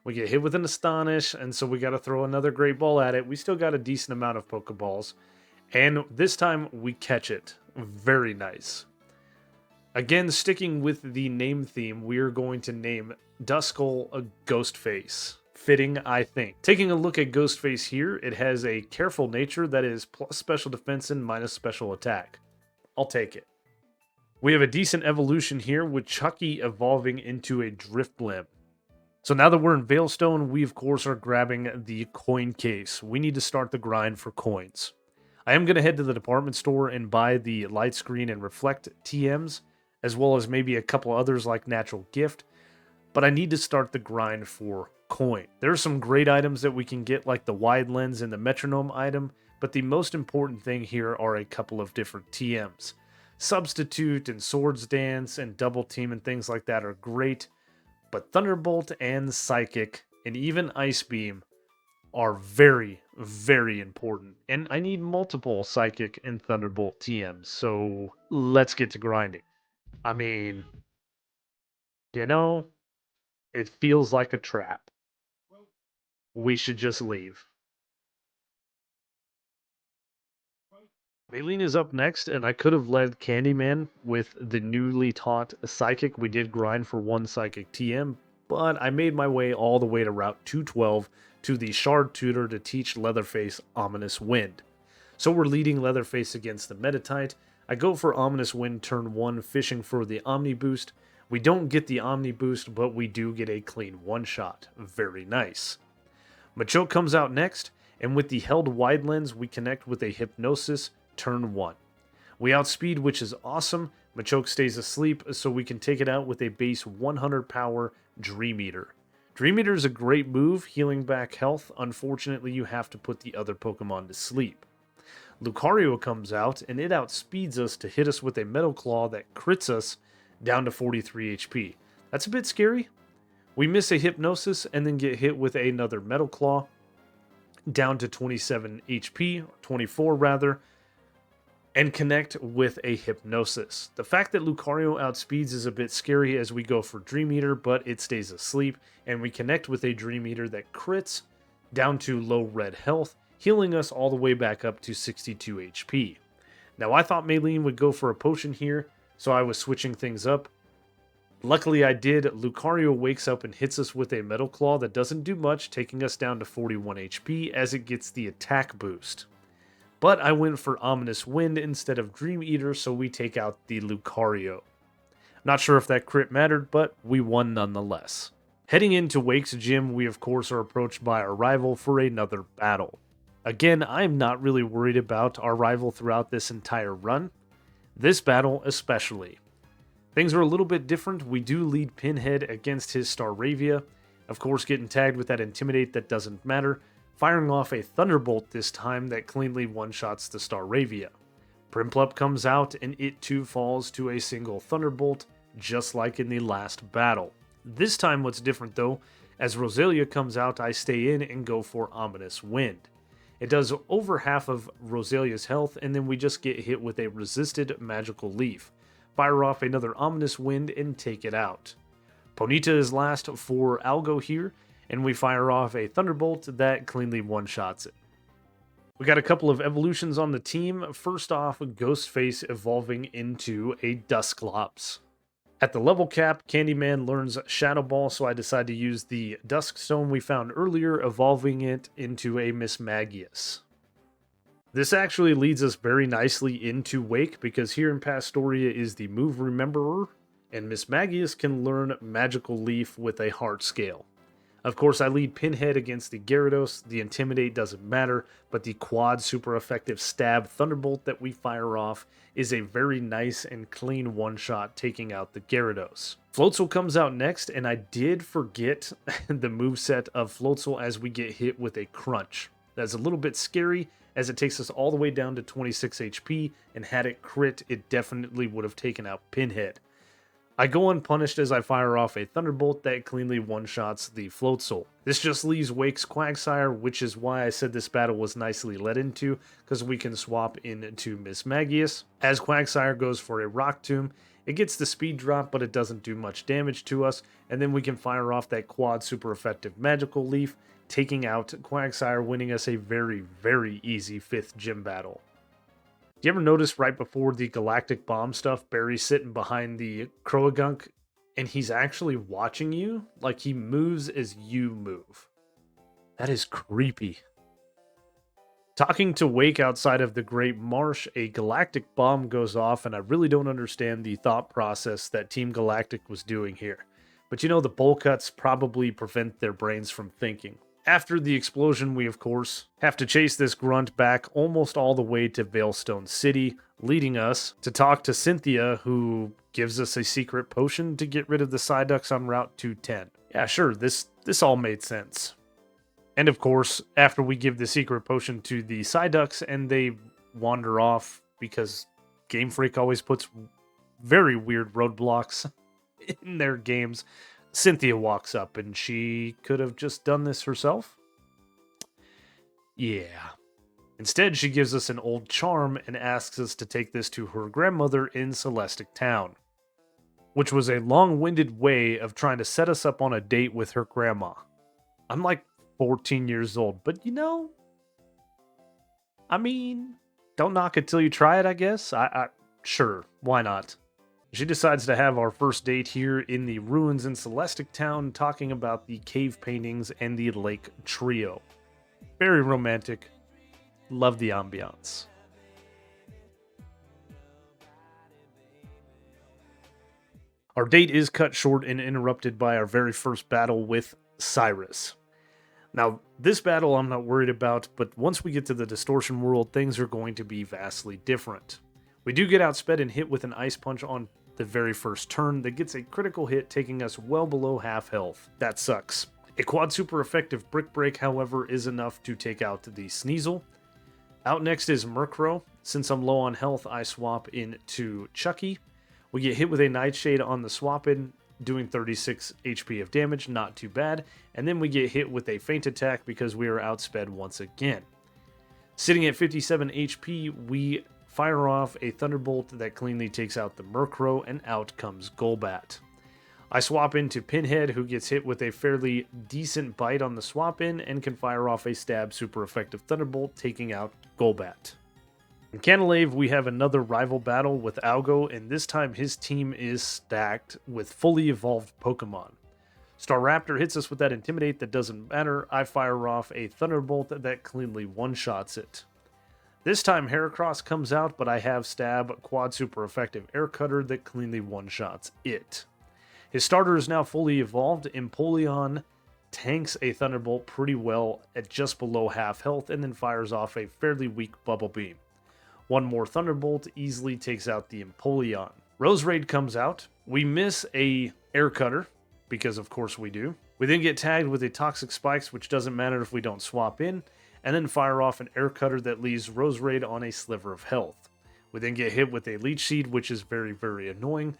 We get hit with an Astonish, and so we got to throw another Great Ball at it. We still got a decent amount of Pokeballs, and this time we catch it. Very nice. Again, sticking with the name theme, we're going to name Duskull a Ghostface. Fitting, I think. Taking a look at Ghostface here, it has a careful nature that is plus special defense and minus special attack. I'll take it. We have a decent evolution here with Chucky evolving into a Drifblim. So now that we're in Veilstone, we of course are grabbing the coin case. We need to start the grind for coins. I am going to head to the department store and buy the Light Screen and Reflect TMs, as well as maybe a couple others like Natural Gift, but I need to start the grind for coin. There are some great items that we can get, like the Wide Lens and the Metronome item, but the most important thing here are a couple of different TMs. Substitute and Swords Dance and Double Team and things like that are great, but Thunderbolt and Psychic and even Ice Beam are very, very important. And I need multiple Psychic and Thunderbolt TMs, so let's get to grinding. I mean, you know, it feels like a trap. We should just leave. Maylene is up next, and I could have led Candyman with the newly taught Psychic. We did grind for one Psychic TM, but I made my way all the way to Route 212 to the Shard Tutor to teach Leatherface Ominous Wind. So we're leading Leatherface against the Metatite. I go for Ominous Wind turn 1, fishing for the Omni Boost. We don't get the Omni Boost, but we do get a clean one-shot. Very nice. Machoke comes out next, and with the held wide lens, we connect with a Hypnosis turn 1. We outspeed, which is awesome. Machoke stays asleep, so we can take it out with a base 100 power Dream Eater. Dream Eater is a great move, healing back health. Unfortunately, you have to put the other Pokemon to sleep. Lucario comes out, and it outspeeds us to hit us with a Metal Claw that crits us down to 43 HP. That's a bit scary. We miss a Hypnosis and then get hit with another Metal Claw down to 27 HP, or 24 rather, and connect with a Hypnosis. The fact that Lucario outspeeds is a bit scary as we go for Dream Eater, but it stays asleep, and we connect with a Dream Eater that crits down to low red health, healing us all the way back up to 62 HP. Now I thought Maylene would go for a potion here, so I was switching things up. Luckily I did. Lucario wakes up and hits us with a Metal Claw that doesn't do much, taking us down to 41 HP as it gets the attack boost. But I went for Ominous Wind instead of Dream Eater, so we take out the Lucario. Not sure if that crit mattered, but we won nonetheless. Heading into Wake's gym, we of course are approached by our rival for another battle. Again, I'm not really worried about our rival throughout this entire run. This battle especially. Things are a little bit different. We do lead Pinhead against his Staravia. Of course, getting tagged with that Intimidate that doesn't matter. Firing off a Thunderbolt this time that cleanly one-shots the Staravia. Prinplup comes out and it too falls to a single Thunderbolt, just like in the last battle. This time what's different though, as Roselia comes out, I stay in and go for Ominous Wind. It does over half of Roselia's health, and then we just get hit with a resisted Magical Leaf. Fire off another Ominous Wind and take it out. Ponyta is last for Algo here, and we fire off a Thunderbolt that cleanly one-shots it. We got a couple of evolutions on the team. First off, Ghostface evolving into a Dusclops. At the level cap, Candyman learns Shadow Ball, so I decide to use the Dusk Stone we found earlier, evolving it into a Mismagius. This actually leads us very nicely into Wake, because here in Pastoria is the move Rememberer, and Mismagius can learn Magical Leaf with a Heart Scale. Of course, I lead Pinhead against the Gyarados. The Intimidate doesn't matter, but the quad super effective Stab Thunderbolt that we fire off is a very nice and clean one-shot, taking out the Gyarados. Floatzel comes out next, and I did forget the moveset of Floatzel as we get hit with a Crunch. That's a little bit scary, as it takes us all the way down to 26 HP, and had it crit, it definitely would have taken out Pinhead. I go unpunished as I fire off a Thunderbolt that cleanly one-shots the Floatzel. This just leaves Wake's Quagsire, which is why I said this battle was nicely led into, because we can swap into Mismagius. As Quagsire goes for a Rock Tomb, it gets the speed drop, but it doesn't do much damage to us, and then we can fire off that quad super effective Magical Leaf, taking out Quagsire, winning us a very, very easy 5th gym battle. Do you ever notice right before the Galactic Bomb stuff, Barry's sitting behind the Croagunk, and he's actually watching you? Like, he moves as you move. That is creepy. Talking to Wake outside of the Great Marsh, a Galactic Bomb goes off, and I really don't understand the thought process that Team Galactic was doing here. But you know, the bowl cuts probably prevent their brains from thinking. After the explosion, we of course have to chase this grunt back almost all the way to Veilstone City, leading us to talk to Cynthia, who gives us a secret potion to get rid of the Psyducks on Route 210. Yeah, sure, this all made sense. And of course, after we give the secret potion to the Psyducks and they wander off, because Game Freak always puts very weird roadblocks in their games, Cynthia walks up, and she could have just done this herself. Yeah. Instead, she gives us an old charm and asks us to take this to her grandmother in Celestic Town, which was a long-winded way of trying to set us up on a date with her grandma. I'm like 14 years old, but you know, I mean, Don't knock it till you try it, I guess. Sure, why not? She decides to have our first date here in the ruins in Celestic Town, talking about the cave paintings and the lake trio. Very romantic. Love the ambiance. Our date is cut short and interrupted by our very first battle with Cyrus. Now, this battle I'm not worried about, but once we get to the Distortion World, things are going to be vastly different. We do get outsped and hit with an Ice Punch on the very first turn that gets a critical hit, taking us well below half health. That sucks. A quad super effective Brick Break, however, is enough to take out the Sneasel. Out next is Murkrow. Since I'm low on health, I swap into Chucky. We get hit with a Nightshade on the swap in, doing 36 HP of damage, not too bad. And then we get hit with a Feint Attack because we are outsped once again. Sitting at 57 HP, we fire off a Thunderbolt that cleanly takes out the Murkrow, and out comes Golbat. I swap into Pinhead, who gets hit with a fairly decent bite on the swap in and can fire off a Stab super effective Thunderbolt, taking out Golbat. In Canalave, we have another rival battle with Algo, and this time his team is stacked with fully evolved Pokemon. Staraptor hits us with that Intimidate that doesn't matter. I fire off a Thunderbolt that cleanly one-shots it. This time Heracross comes out, but I have Stab, quad super effective Air Cutter that cleanly one-shots it. His starter is now fully evolved. Empoleon tanks a Thunderbolt pretty well at just below half health and then fires off a fairly weak Bubble Beam. One more Thunderbolt easily takes out the Empoleon. Roserade comes out. We miss a Air Cutter, because of course we do. We then get tagged with a Toxic Spikes, which doesn't matter if we don't swap in, and then fire off an Air Cutter that leaves Roserade on a sliver of health. We then get hit with a Leech Seed, which is very, very annoying.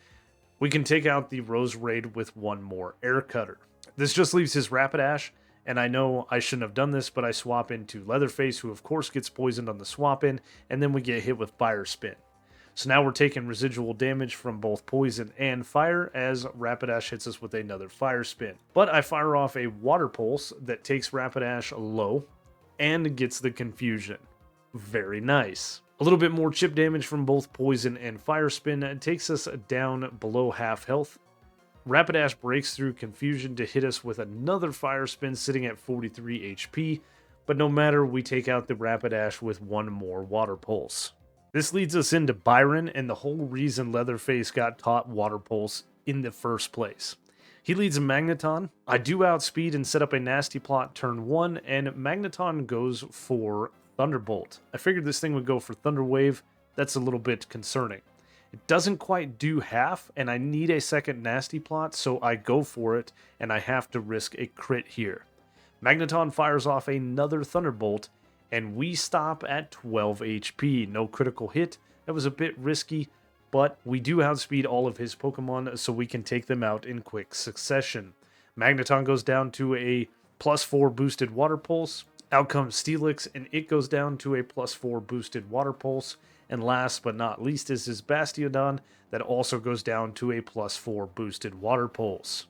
We can take out the Roserade with one more Air Cutter. This just leaves his Rapidash, and I know I shouldn't have done this, but I swap into Leatherface, who of course gets poisoned on the swap in, and then we get hit with Fire Spin. So now we're taking residual damage from both poison and fire as Rapidash hits us with another Fire Spin. But I fire off a Water Pulse that takes Rapidash low and gets the Confusion. Very nice. A little bit more chip damage from both poison and Fire Spin takes us down below half health. Rapidash breaks through Confusion to hit us with another Fire Spin sitting at 43 HP, but no matter, we take out the Rapidash with one more Water Pulse. This leads us into Byron and the whole reason Leatherface got taught Water Pulse in the first place. He leads a Magneton. I do outspeed and set up a nasty plot turn 1, and Magneton goes for Thunderbolt. I figured this thing would go for Thunder Wave. That's a little bit concerning. It doesn't quite do half, and I need a second nasty plot, so I go for it, and I have to risk a crit here. Magneton fires off another Thunderbolt, and we stop at 12 HP. No critical hit. That was a bit risky, but we do outspeed all of his Pokemon, so we can take them out in quick succession. Magneton goes down to a +4 boosted Water Pulse. Out comes Steelix, and it goes down to a +4 boosted Water Pulse. And last but not least is his Bastiodon that also goes down to a +4 boosted Water Pulse.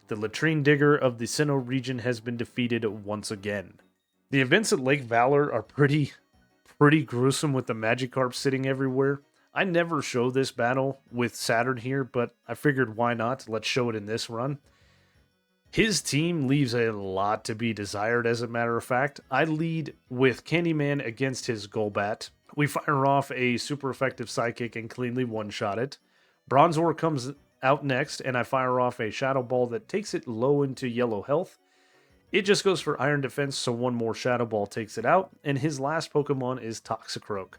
The Latrine Digger of the Sinnoh region has been defeated once again. The events at Lake Valor are pretty gruesome with the Magikarp sitting everywhere. I never show this battle with Saturn here, but I figured why not? Let's show it in this run. His team leaves a lot to be desired, as a matter of fact. I lead with Candyman against his Golbat. We fire off a super effective Psychic and cleanly one-shot it. Bronzor comes out next, and I fire off a Shadow Ball that takes it low into yellow health. It just goes for Iron Defense, so one more Shadow Ball takes it out, and his last Pokemon is Toxicroak.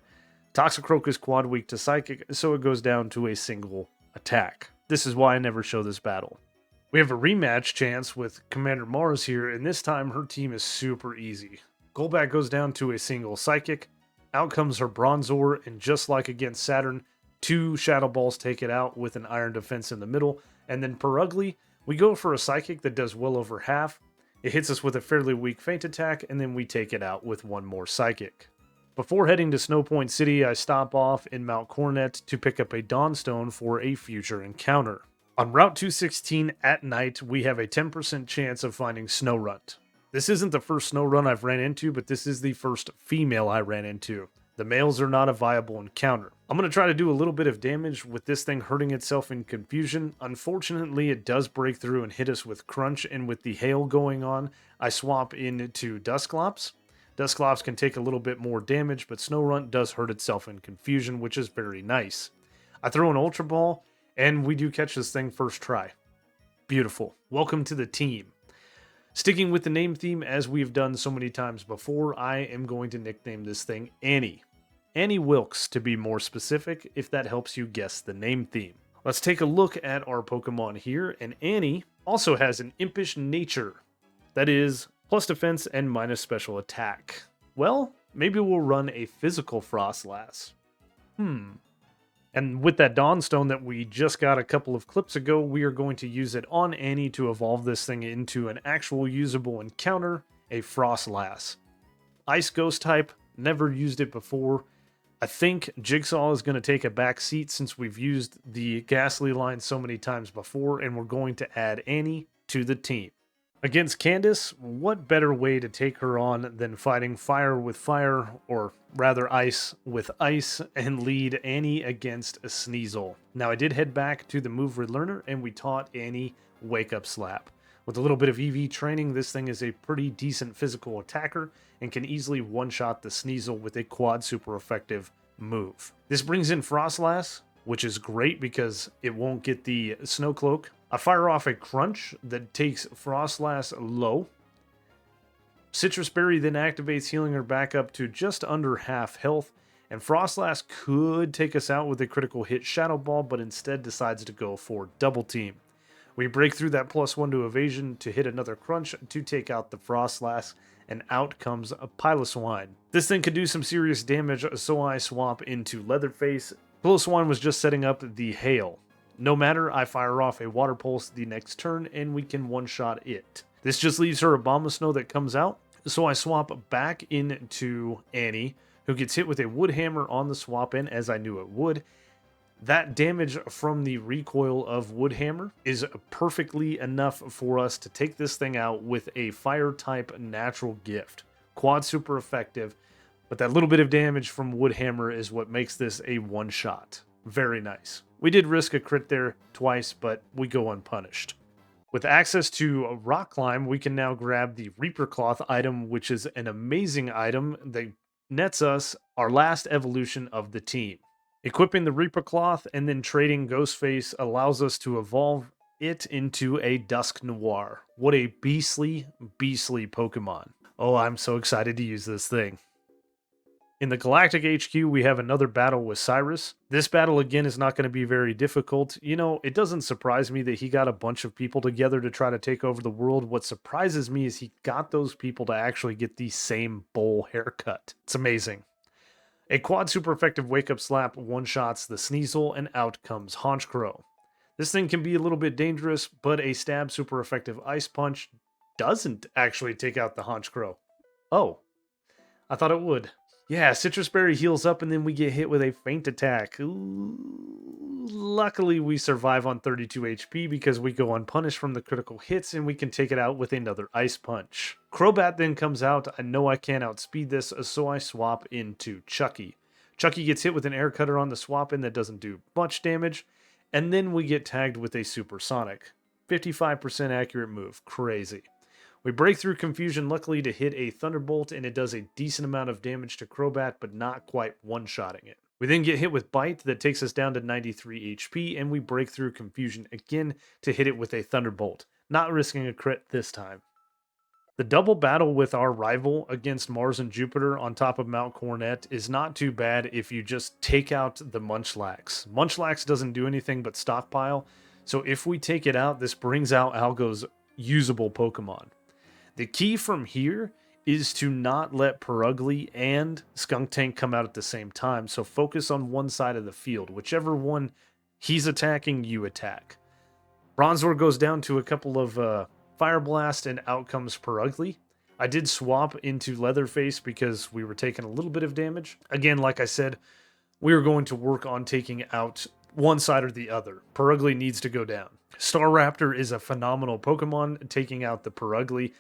Toxicroak is quad weak to Psychic, so it goes down to a single attack. This is why I never show this battle. We have a rematch chance with Commander Mars here, and this time her team is super easy. Golbat goes down to a single Psychic. Out comes her Bronzor, and just like against Saturn, 2 Shadow Balls take it out with an Iron Defense in the middle. And then Perugly, we go for a Psychic that does well over half. It hits us with a fairly weak Feint Attack, and then we take it out with one more Psychic. Before heading to Snow Point City, I stop off in Mount Coronet to pick up a Dawnstone for a future encounter. On Route 216 at night, we have a 10% chance of finding Snorunt. This isn't the first Snorunt I've ran into, but this is the first female I ran into. The males are not a viable encounter. I'm going to try to do a little bit of damage with this thing hurting itself in confusion. Unfortunately, it does break through and hit us with Crunch, and with the hail going on, I swap into Dusklops. Dusklops can take a little bit more damage, but Snorunt does hurt itself in confusion, which is very nice. I throw an Ultra Ball, and we do catch this thing first try. Beautiful. Welcome to the team. Sticking with the name theme as we've done so many times before, I am going to nickname this thing Annie. Annie Wilkes, to be more specific, if that helps you guess the name theme. Let's take a look at our Pokemon here, and Annie also has an impish nature. That is, plus defense and minus special attack. Well, maybe we'll run a physical Froslass. And with that Dawnstone that we just got a couple of clips ago, we are going to use it on Annie to evolve this thing into an actual usable encounter, a Froslass. Ice Ghost type, never used it before. I think Jigsaw is going to take a back seat since we've used the Ghastly line so many times before, and we're going to add Annie to the team. Against Candace, what better way to take her on than fighting fire with fire, or rather ice with ice, and lead Annie against a Sneasel. Now I did head back to the move relearner, and we taught Annie Wake Up Slap. With a little bit of EV training, this thing is a pretty decent physical attacker and can easily one-shot the Sneasel with a quad super effective move. This brings in Froslass, which is great because it won't get the Snow Cloak. I fire off a Crunch that takes Froslass low. Citrus Berry then activates, healing her back up to just under half health, and Froslass could take us out with a critical hit Shadow Ball, but instead decides to go for Double Team. We break through that +1 to evasion to hit another Crunch to take out the Froslass, and out comes a Piloswine. This thing could do some serious damage, so I swap into Leatherface. Piloswine was just setting up the Hail. No matter, I fire off a Water Pulse the next turn, and we can one-shot it. This just leaves her a Abomasnow that comes out, so I swap back into Annie, who gets hit with a Wood Hammer on the swap in, as I knew it would. That damage from the recoil of Wood Hammer is perfectly enough for us to take this thing out with a Fire-type Natural Gift. Quad super effective, but that little bit of damage from Wood Hammer is what makes this a one-shot. Very nice. We did risk a crit there twice, but we go unpunished. With access to Rock Climb, we can now grab the Reaper Cloth item, which is an amazing item that nets us our last evolution of the team. Equipping the Reaper Cloth and then trading Ghostface allows us to evolve it into a Dusknoir. What a beastly, beastly Pokemon. Oh, I'm so excited to use this thing. In the Galactic HQ, we have another battle with Cyrus. This battle, again, is not going to be very difficult. You know, it doesn't surprise me that he got a bunch of people together to try to take over the world. What surprises me is he got those people to actually get the same bowl haircut. It's amazing. A quad super effective Wake Up Slap one-shots the Sneasel, and out comes Honchkrow. This thing can be a little bit dangerous, but a stab super effective Ice Punch doesn't actually take out the Honchkrow. Oh, I thought it would. Yeah, Citrus Berry heals up, and then we get hit with a Feint Attack. Ooh, luckily, we survive on 32 HP because we go unpunished from the critical hits, and we can take it out with another Ice Punch. Crobat then comes out. I know I can't outspeed this, so I swap into Chucky. Chucky gets hit with an Air Cutter on the swap-in that doesn't do much damage, and then we get tagged with a Supersonic. 55% accurate move. Crazy. We break through Confusion, luckily, to hit a Thunderbolt, and it does a decent amount of damage to Crobat, but not quite one-shotting it. We then get hit with Bite that takes us down to 93 HP, and we break through Confusion again to hit it with a Thunderbolt, not risking a crit this time. The double battle with our rival against Mars and Jupiter on top of Mount Coronet is not too bad if you just take out the Munchlax. Munchlax doesn't do anything but stockpile, so if we take it out, this brings out Algo's usable Pokemon. The key from here is to not let Purugly and Skuntank come out at the same time, so focus on one side of the field. Whichever one he's attacking, you attack. Bronzor goes down to a couple of Fire Blast, and out comes Purugly. I did swap into Leatherface because we were taking a little bit of damage. Again, like I said, we are going to work on taking out one side or the other. Purugly needs to go down. Staraptor is a phenomenal Pokemon, taking out the Purugly.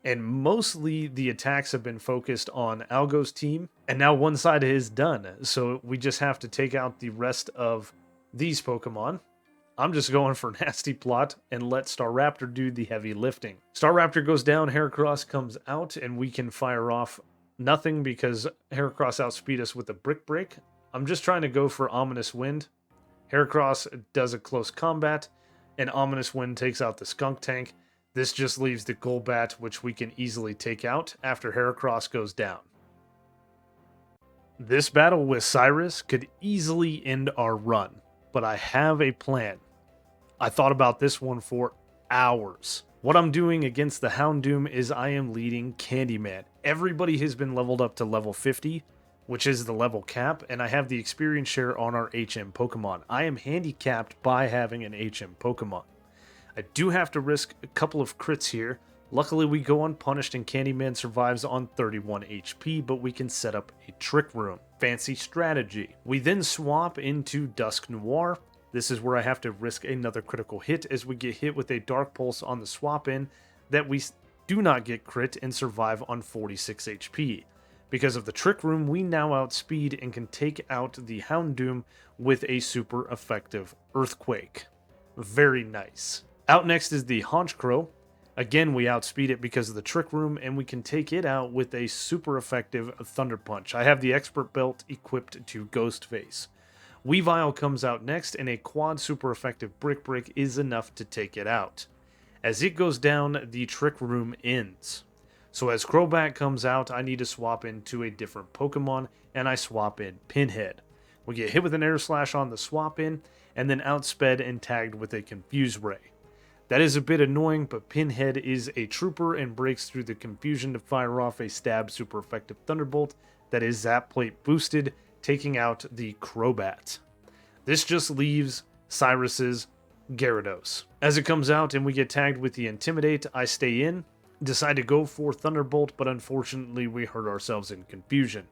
And mostly the attacks have been focused on Algo's team, and now one side is done. So we just have to take out the rest of these Pokemon. I'm just going for Nasty Plot and let Staraptor do the heavy lifting. Staraptor goes down, Heracross comes out, and we can fire off nothing because Heracross outspeed us with a Brick Break. I'm just trying to go for Ominous Wind. Heracross does a close combat, and Ominous Wind takes out the Skunk Tank. This just leaves the Golbat, which we can easily take out after Heracross goes down. This battle with Cyrus could easily end our run, but I have a plan. I thought about this one for hours. What I'm doing against the Houndoom is I am leading Candyman. Everybody has been leveled up to level 50, which is the level cap, and I have the experience share on our HM Pokemon. I am handicapped by having an HM Pokemon. I do have to risk a couple of crits here. Luckily, we go unpunished and Candyman survives on 31 HP, but we can set up a Trick Room. Fancy strategy. We then swap into Dusknoir. This is where I have to risk another critical hit as we get hit with a Dark Pulse on the swap in that we do not get crit and survive on 46 HP. Because of the Trick Room, we now outspeed and can take out the Houndoom with a super effective Earthquake. Very nice. Out next is the Honchkrow. Again, we outspeed it because of the Trick Room, and we can take it out with a super effective Thunder Punch. I have the Expert Belt equipped to Ghostface. Weavile comes out next, and a quad super effective Brick Break is enough to take it out. As it goes down, the Trick Room ends. So as Crobat comes out, I need to swap into a different Pokemon, and I swap in Pinhead. We get hit with an Air Slash on the swap in, and then outsped and tagged with a Confuse Ray. That is a bit annoying, but Pinhead is a trooper and breaks through the confusion to fire off a stab super effective Thunderbolt that is Zap Plate boosted, taking out the Crobat. This just leaves Cyrus's Gyarados. As it comes out and we get tagged with the Intimidate, I stay in, decide to go for Thunderbolt, but unfortunately we hurt ourselves in confusion.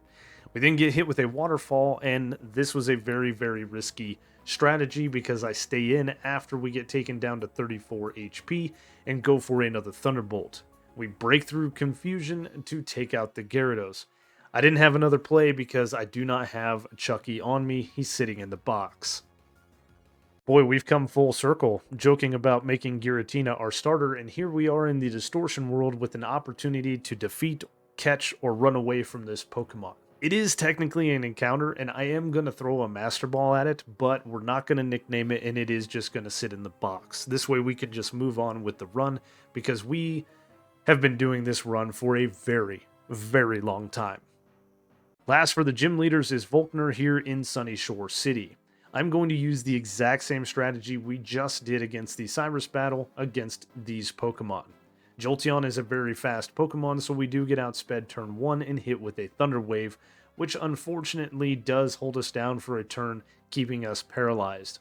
We then get hit with a Waterfall, and this was a very, very risky strategy because I stay in after we get taken down to 34 HP and go for another Thunderbolt. We break through confusion to take out the Gyarados. I didn't have another play because I do not have Chucky on me. He's sitting in the box. Boy, we've come full circle, joking about making Giratina our starter, and here we are in the Distortion World with an opportunity to defeat, catch, or run away from this Pokemon. It is technically an encounter, and I am going to throw a Master Ball at it, but we're not going to nickname it, and it is just going to sit in the box. This way we can just move on with the run, because we have been doing this run for a very, very long time. Last for the gym leaders is Volkner here in Sunny Shore City. I'm going to use the exact same strategy we just did against the Cyrus battle against these Pokemon. Jolteon is a very fast Pokemon, so we do get outsped turn 1 and hit with a Thunder Wave, which unfortunately does hold us down for a turn, keeping us paralyzed.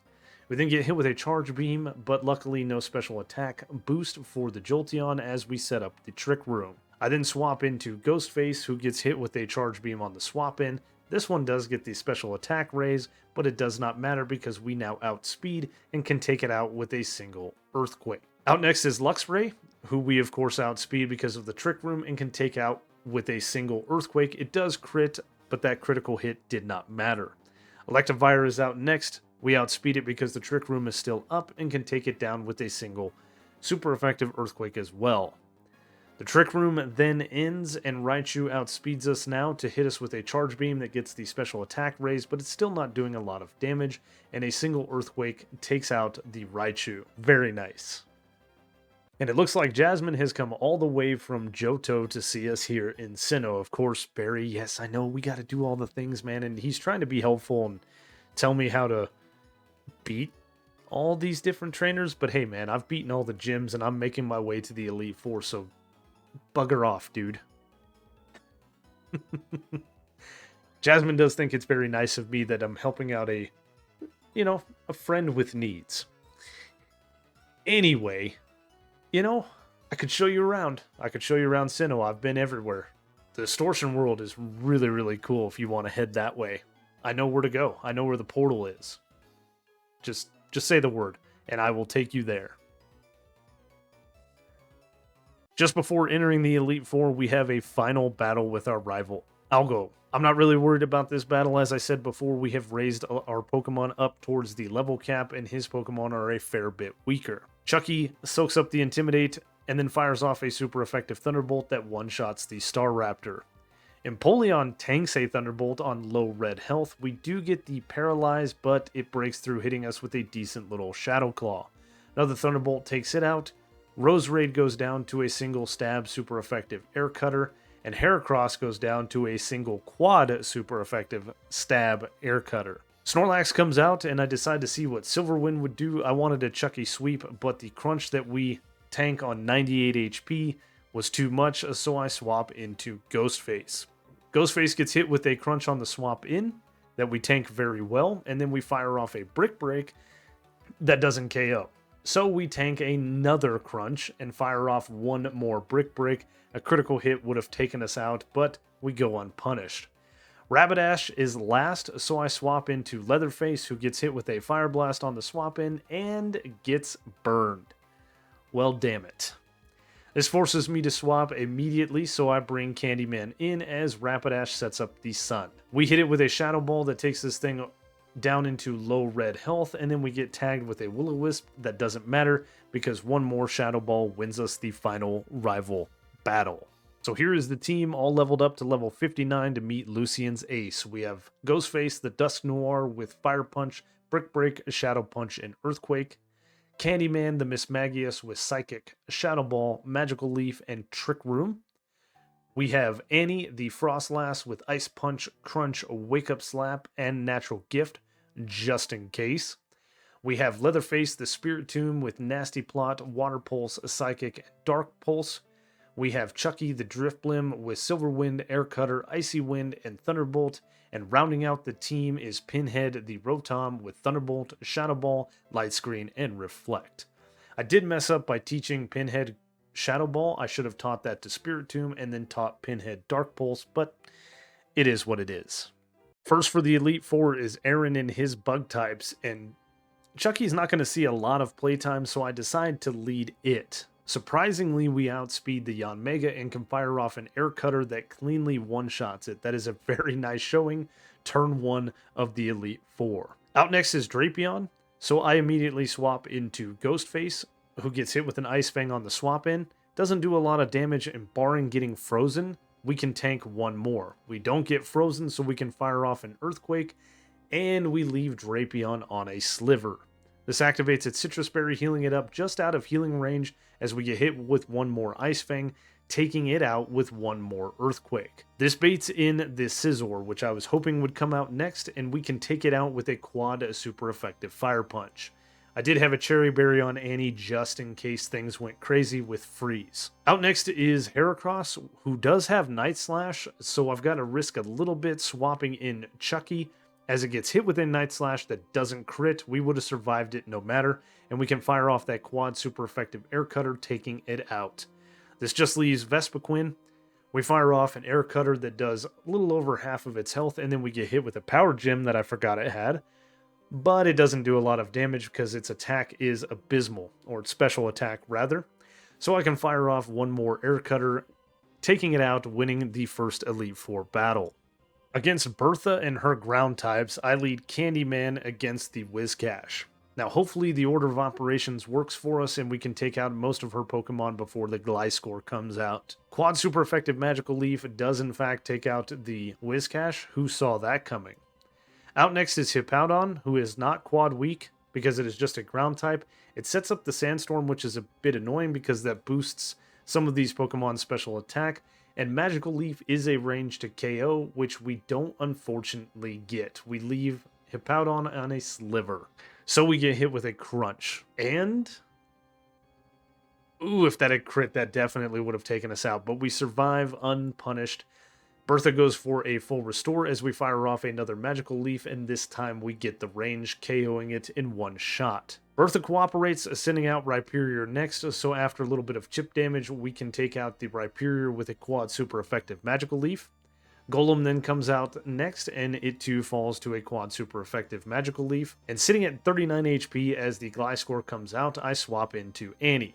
We then get hit with a Charge Beam, but luckily no special attack boost for the Jolteon as we set up the Trick Room. I then swap into Ghostface, who gets hit with a Charge Beam on the swap in. This one does get the special attack raise, but it does not matter because we now outspeed and can take it out with a single Earthquake. Out next is Luxray, who we of course outspeed because of the Trick Room and can take out with a single Earthquake. It does crit, but that critical hit did not matter. Electivire is out next. We outspeed it because the Trick Room is still up and can take it down with a single super effective Earthquake as well. The Trick Room then ends, and Raichu outspeeds us now to hit us with a Charge Beam that gets the special attack raise, but it's still not doing a lot of damage, and a single Earthquake takes out the Raichu. Very nice. And it looks like Jasmine has come all the way from Johto to see us here in Sinnoh. Of course, Barry, yes, I know we got to do all the things, man, and he's trying to be helpful and tell me how to beat all these different trainers, but hey, man, I've beaten all the gyms, and I'm making my way to the Elite Four, so bugger off, dude. Jasmine does think it's very nice of me that I'm helping out a friend with needs. Anyway, I could show you around. I could show you around Sinnoh. I've been everywhere. The Distortion World is really, really cool if you want to head that way. I know where to go. I know where the portal is. Just say the word, and I will take you there. Just before entering the Elite Four, we have a final battle with our rival, Algo. I'm not really worried about this battle. As I said before, we have raised our Pokemon up towards the level cap, and his Pokemon are a fair bit weaker. Chucky soaks up the Intimidate, and then fires off a super effective Thunderbolt that one-shots the Staraptor. Empoleon tanks a Thunderbolt on low red health. We do get the Paralyze, but it breaks through, hitting us with a decent little Shadow Claw. Another Thunderbolt takes it out. Roserade goes down to a single stab super effective Air Cutter, and Heracross goes down to a single quad super effective stab Air Cutter. Snorlax comes out, and I decide to see what Silverwind would do. I wanted a Chucky Sweep, but the crunch that we tank on 98 HP was too much, so I swap into Ghostface. Ghostface gets hit with a crunch on the swap in that we tank very well, and then we fire off a Brick Break that doesn't KO. So we tank another crunch and fire off one more Brick Break. A critical hit would have taken us out, but we go unpunished. Rapidash is last, so I swap into Leatherface, who gets hit with a Fire Blast on the swap in and gets burned. Well, damn it. This forces me to swap immediately, so I bring Candyman in as Rapidash sets up the Sun. We hit it with a Shadow Ball that takes this thing down into low red health, and then we get tagged with a Will-O-Wisp that doesn't matter because one more Shadow Ball wins us the final rival battle. So here is the team all leveled up to level 59 to meet Lucian's ace. We have Ghostface, the Dusknoir with Fire Punch, Brick Break, Shadow Punch, and Earthquake. Candyman, the Mismagius with Psychic, Shadow Ball, Magical Leaf, and Trick Room. We have Annie, the Froslass with Ice Punch, Crunch, Wake Up Slap, and Natural Gift, just in case. We have Leatherface, the Spiritomb with Nasty Plot, Water Pulse, Psychic, and Dark Pulse. We have Chucky, the Driftblim with Silverwind, Air Cutter, Icy Wind, and Thunderbolt. And rounding out the team is Pinhead, the Rotom with Thunderbolt, Shadow Ball, Light Screen, and Reflect. I did mess up by teaching Pinhead Shadow Ball. I should have taught that to Spiritomb and then taught Pinhead Dark Pulse, but it is what it is. First for the Elite Four is Aaron and his bug types, and Chucky's not going to see a lot of playtime, so I decide to lead it. Surprisingly, we outspeed the Yanmega and can fire off an Air Cutter that cleanly one-shots it. That is a very nice showing. Turn 1 of the Elite Four. Out next is Drapion, so I immediately swap into Ghostface, who gets hit with an Ice Fang on the swap in. Doesn't do a lot of damage, and barring getting frozen, we can tank one more. We don't get frozen, so we can fire off an Earthquake, and we leave Drapion on a Sliver. This activates its Citrus Berry, healing it up just out of healing range as we get hit with one more Ice Fang, taking it out with one more Earthquake. This baits in the Scizor, which I was hoping would come out next, and we can take it out with a quad super effective Fire Punch. I did have a Cherry Berry on Annie just in case things went crazy with Freeze. Out next is Heracross, who does have Night Slash, so I've got to risk a little bit swapping in Chucky. As it gets hit with a Night Slash that doesn't crit, we would have survived it no matter, and we can fire off that quad super effective Air Cutter, taking it out. This just leaves Vespiquen. We fire off an Air Cutter that does a little over half of its health, and then we get hit with a Power Gem that I forgot it had. But it doesn't do a lot of damage because its attack is abysmal, or its special attack rather. So I can fire off one more Air Cutter, taking it out, winning the first Elite Four battle. Against Bertha and her ground types, I lead Candyman against the Whiscash. Now hopefully the order of operations works for us and we can take out most of her Pokemon before the Gliscor comes out. Quad super effective Magical Leaf does in fact take out the Whiscash. Who saw that coming? Out next is Hippowdon, who is not quad weak because it is just a ground type. It sets up the Sandstorm, which is a bit annoying because that boosts some of these Pokemon's special attack. And Magical Leaf is a range to KO, which we don't unfortunately get. We leave Hippowdon on a Sliver. So we get hit with a Crunch. And ooh, if that had crit, that definitely would have taken us out. But we survive unpunished. Bertha goes for a full restore as we fire off another Magical Leaf, and this time we get the range, KOing it in one shot. Bertha cooperates, sending out Rhyperior next, so after a little bit of chip damage, we can take out the Rhyperior with a quad super effective Magical Leaf. Golem then comes out next, and it too falls to a quad super effective Magical Leaf. And sitting at 39 HP as the Gliscor comes out, I swap into Annie.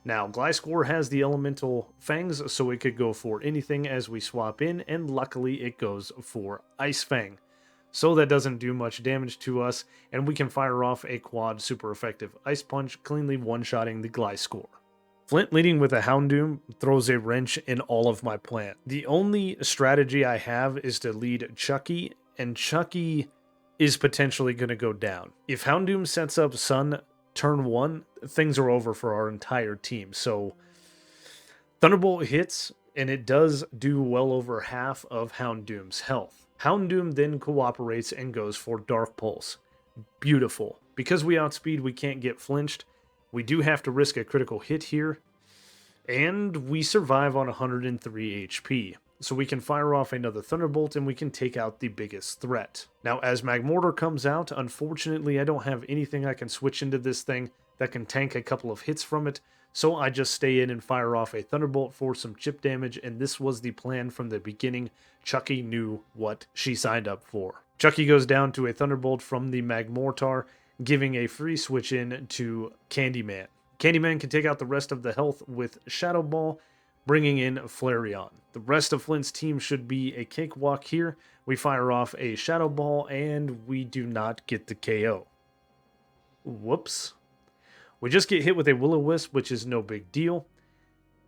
Now, Gliscor has the elemental fangs, so it could go for anything as we swap in, and luckily it goes for Ice Fang. So that doesn't do much damage to us, and we can fire off a quad super effective Ice Punch, cleanly one-shotting the Gliscor. Flint leading with a Houndoom throws a wrench in all of my plan. The only strategy I have is to lead Chucky, and Chucky is potentially going to go down. If Houndoom sets up Sun turn 1, things are over for our entire team. So Thunderbolt hits, and it does do well over half of Houndoom's health. Houndoom then cooperates and goes for Dark Pulse. Beautiful. Because we outspeed, we can't get flinched. We do have to risk a critical hit here, and we survive on 103 HP. So we can fire off another Thunderbolt and we can take out the biggest threat. Now, as Magmortar comes out, unfortunately I don't have anything I can switch into this thing that can tank a couple of hits from it, so I just stay in and fire off a Thunderbolt for some chip damage, and this was the plan from the beginning. Chucky knew what she signed up for. Chucky goes down to a Thunderbolt from the Magmortar, giving a free switch in to Candyman. Candyman can take out the rest of the health with Shadow Ball, bringing in Flareon. The rest of Flint's team should be a cakewalk here. We fire off a Shadow Ball, and we do not get the KO. Whoops. We just get hit with a Will-O-Wisp, which is no big deal.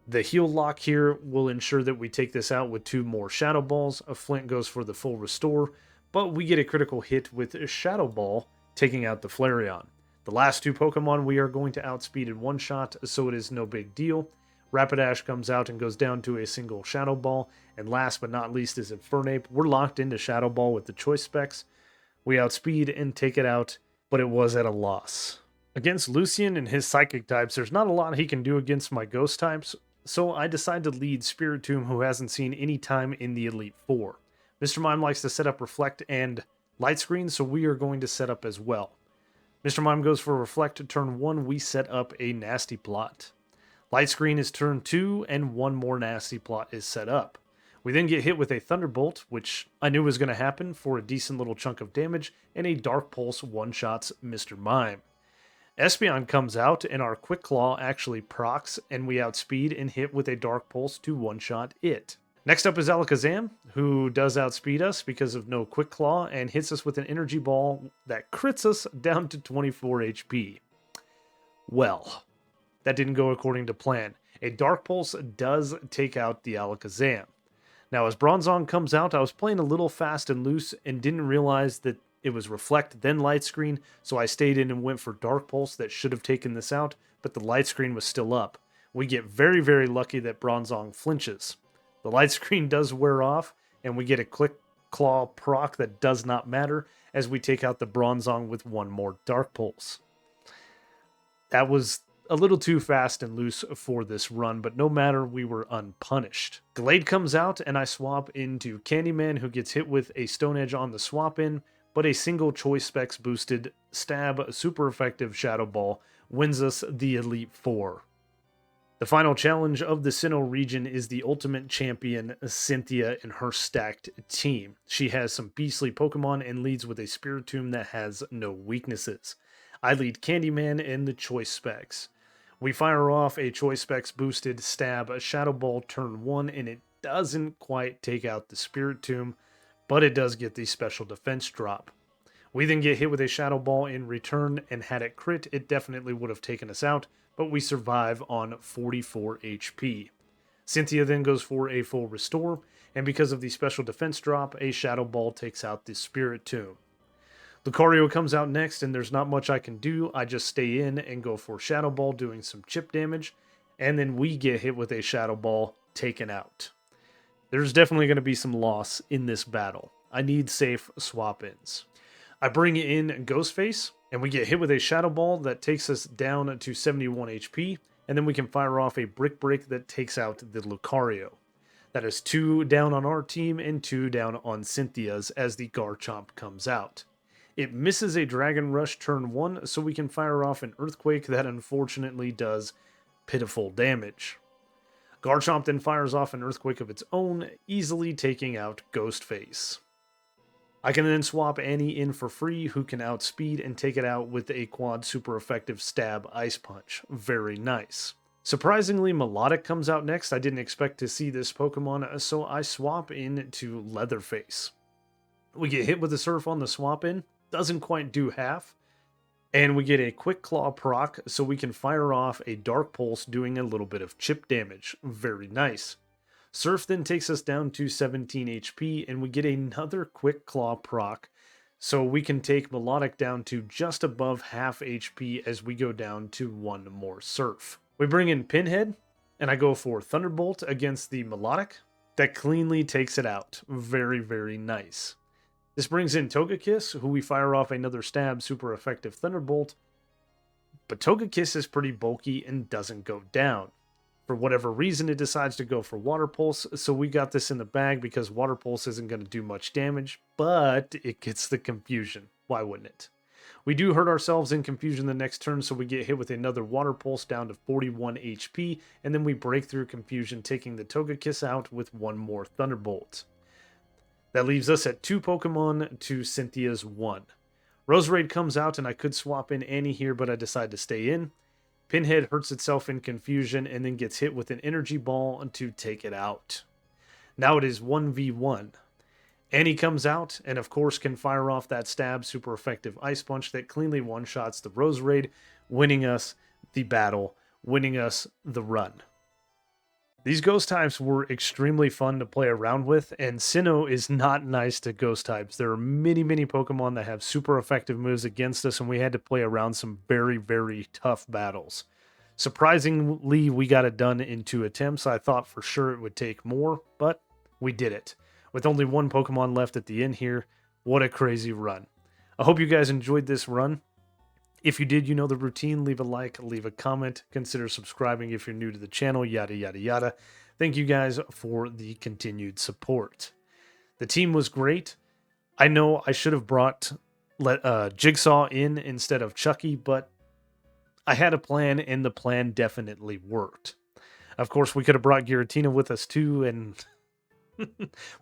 The heal lock here will ensure that we take this out with 2 more Shadow Balls. Flint goes for the full restore, but we get a critical hit with Shadow Ball, taking out the Flareon. The last 2 Pokemon we are going to outspeed in one shot, so it is no big deal. Rapidash comes out and goes down to a single Shadow Ball, and last but not least is Infernape. We're locked into Shadow Ball with the choice specs. We outspeed and take it out, but it was at a loss. Against Lucian and his Psychic types, there's not a lot he can do against my Ghost types, so I decide to lead Spiritomb, who hasn't seen any time in the Elite Four. Mr. Mime likes to set up Reflect and Light Screen, so we are going to set up as well. Mr. Mime goes for Reflect. Turn 1, we set up a Nasty Plot. Light Screen is turn 2, and 1 more Nasty Plot is set up. We then get hit with a Thunderbolt, which I knew was going to happen, for a decent little chunk of damage, and a Dark Pulse one-shots Mr. Mime. Espeon comes out, and our Quick Claw actually procs, and we outspeed and hit with a Dark Pulse to one-shot it. Next up is Alakazam, who does outspeed us because of no Quick Claw, and hits us with an Energy Ball that crits us down to 24 HP. Well, that didn't go according to plan. A Dark Pulse does take out the Alakazam. Now, as Bronzong comes out, I was playing a little fast and loose and didn't realize that it was Reflect, then Light Screen, so I stayed in and went for Dark Pulse that should have taken this out, but the Light Screen was still up. We get very, very lucky that Bronzong flinches. The Light Screen does wear off, and we get a Quick Claw proc that does not matter as we take out the Bronzong with 1 more Dark Pulse. That was a little too fast and loose for this run, but no matter, we were unpunished. Glade comes out, and I swap into Candyman, who gets hit with a Stone Edge on the swap in, but a single choice specs boosted stab super effective Shadow Ball wins us the Elite Four. The final challenge of the Sinnoh region is the ultimate champion, Cynthia, and her stacked team. She has some beastly Pokemon and leads with a Spiritomb that has no weaknesses. I lead Candyman in the choice specs. We fire off a choice specs boosted stab, a Shadow Ball turn 1, and it doesn't quite take out the Spiritomb, but it does get the special defense drop. We then get hit with a Shadow Ball in return, and had it crit, it definitely would have taken us out, but we survive on 44 HP. Cynthia then goes for a full restore, and because of the special defense drop, a Shadow Ball takes out the Spiritomb. Lucario comes out next, and there's not much I can do. I just stay in and go for Shadow Ball, doing some chip damage, and then we get hit with a Shadow Ball, taken out. There's definitely going to be some loss in this battle. I need safe swap-ins. I bring in Ghostface, and we get hit with a Shadow Ball that takes us down to 71 HP, and then we can fire off a Brick Break that takes out the Lucario. That is 2 down on our team and 2 down on Cynthia's as the Garchomp comes out. It misses a Dragon Rush turn 1, so we can fire off an Earthquake that unfortunately does pitiful damage. Garchomp then fires off an Earthquake of its own, easily taking out Ghostface. I can then swap Annie in for free, who can outspeed and take it out with a quad super effective stab Ice Punch. Very nice. Surprisingly, Melodic comes out next. I didn't expect to see this Pokemon, so I swap into Leatherface. We get hit with a Surf on the swap in, doesn't quite do half, and we get a Quick Claw proc, so we can fire off a Dark Pulse doing a little bit of chip damage. Very nice. Surf then takes us down to 17 HP, and we get another Quick Claw proc, so we can take Melodic down to just above half HP as we go down to one more Surf. We bring in Pinhead, and I go for Thunderbolt against the Melodic. That cleanly takes it out. Very, very nice. This brings in Togekiss, who we fire off another stab, super effective Thunderbolt. But Togekiss is pretty bulky and doesn't go down. For whatever reason, it decides to go for Water Pulse, so we got this in the bag because Water Pulse isn't going to do much damage, but it gets the Confusion. Why wouldn't it? We do hurt ourselves in Confusion the next turn, so we get hit with another Water Pulse down to 41 HP, and then we break through Confusion, taking the Togekiss out with one more Thunderbolt. That leaves us at 2 Pokemon to Cynthia's 1. Roserade comes out, and I could swap in Annie here, but I decide to stay in. Pinhead hurts itself in Confusion, and then gets hit with an Energy Ball to take it out. Now it is 1v1. Annie comes out, and of course can fire off that stab, super effective Ice Punch that cleanly one-shots the Roserade, winning us the battle, winning us the run. These ghost types were extremely fun to play around with, and Sinnoh is not nice to ghost types. There are many, many Pokemon that have super effective moves against us, and we had to play around some very, very tough battles. Surprisingly, we got it done in 2 attempts. I thought for sure it would take more, but we did it. With only 1 Pokemon left at the end here, what a crazy run. I hope you guys enjoyed this run. If you did, you know the routine. Leave a like, leave a comment, consider subscribing if you're new to the channel, yada, yada, yada. Thank you guys for the continued support. The team was great. I know I should have brought Jigsaw in instead of Chucky, but I had a plan, and the plan definitely worked. Of course, we could have brought Giratina with us too, and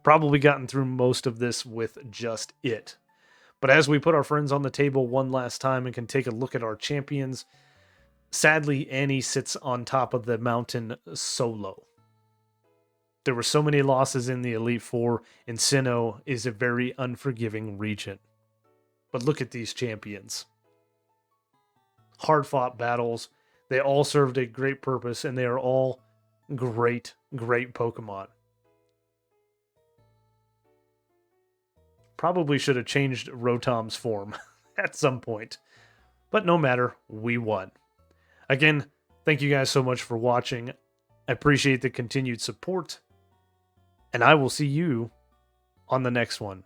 probably gotten through most of this with just it. But as we put our friends on the table one last time and can take a look at our champions, sadly, Annie sits on top of the mountain solo. There were so many losses in the Elite Four, and Sinnoh is a very unforgiving region. But look at these champions. Hard-fought battles. They all served a great purpose, and they are all great, great Pokemon. Probably should have changed Rotom's form at some point. But no matter, we won. Again, thank you guys so much for watching. I appreciate the continued support. And I will see you on the next one.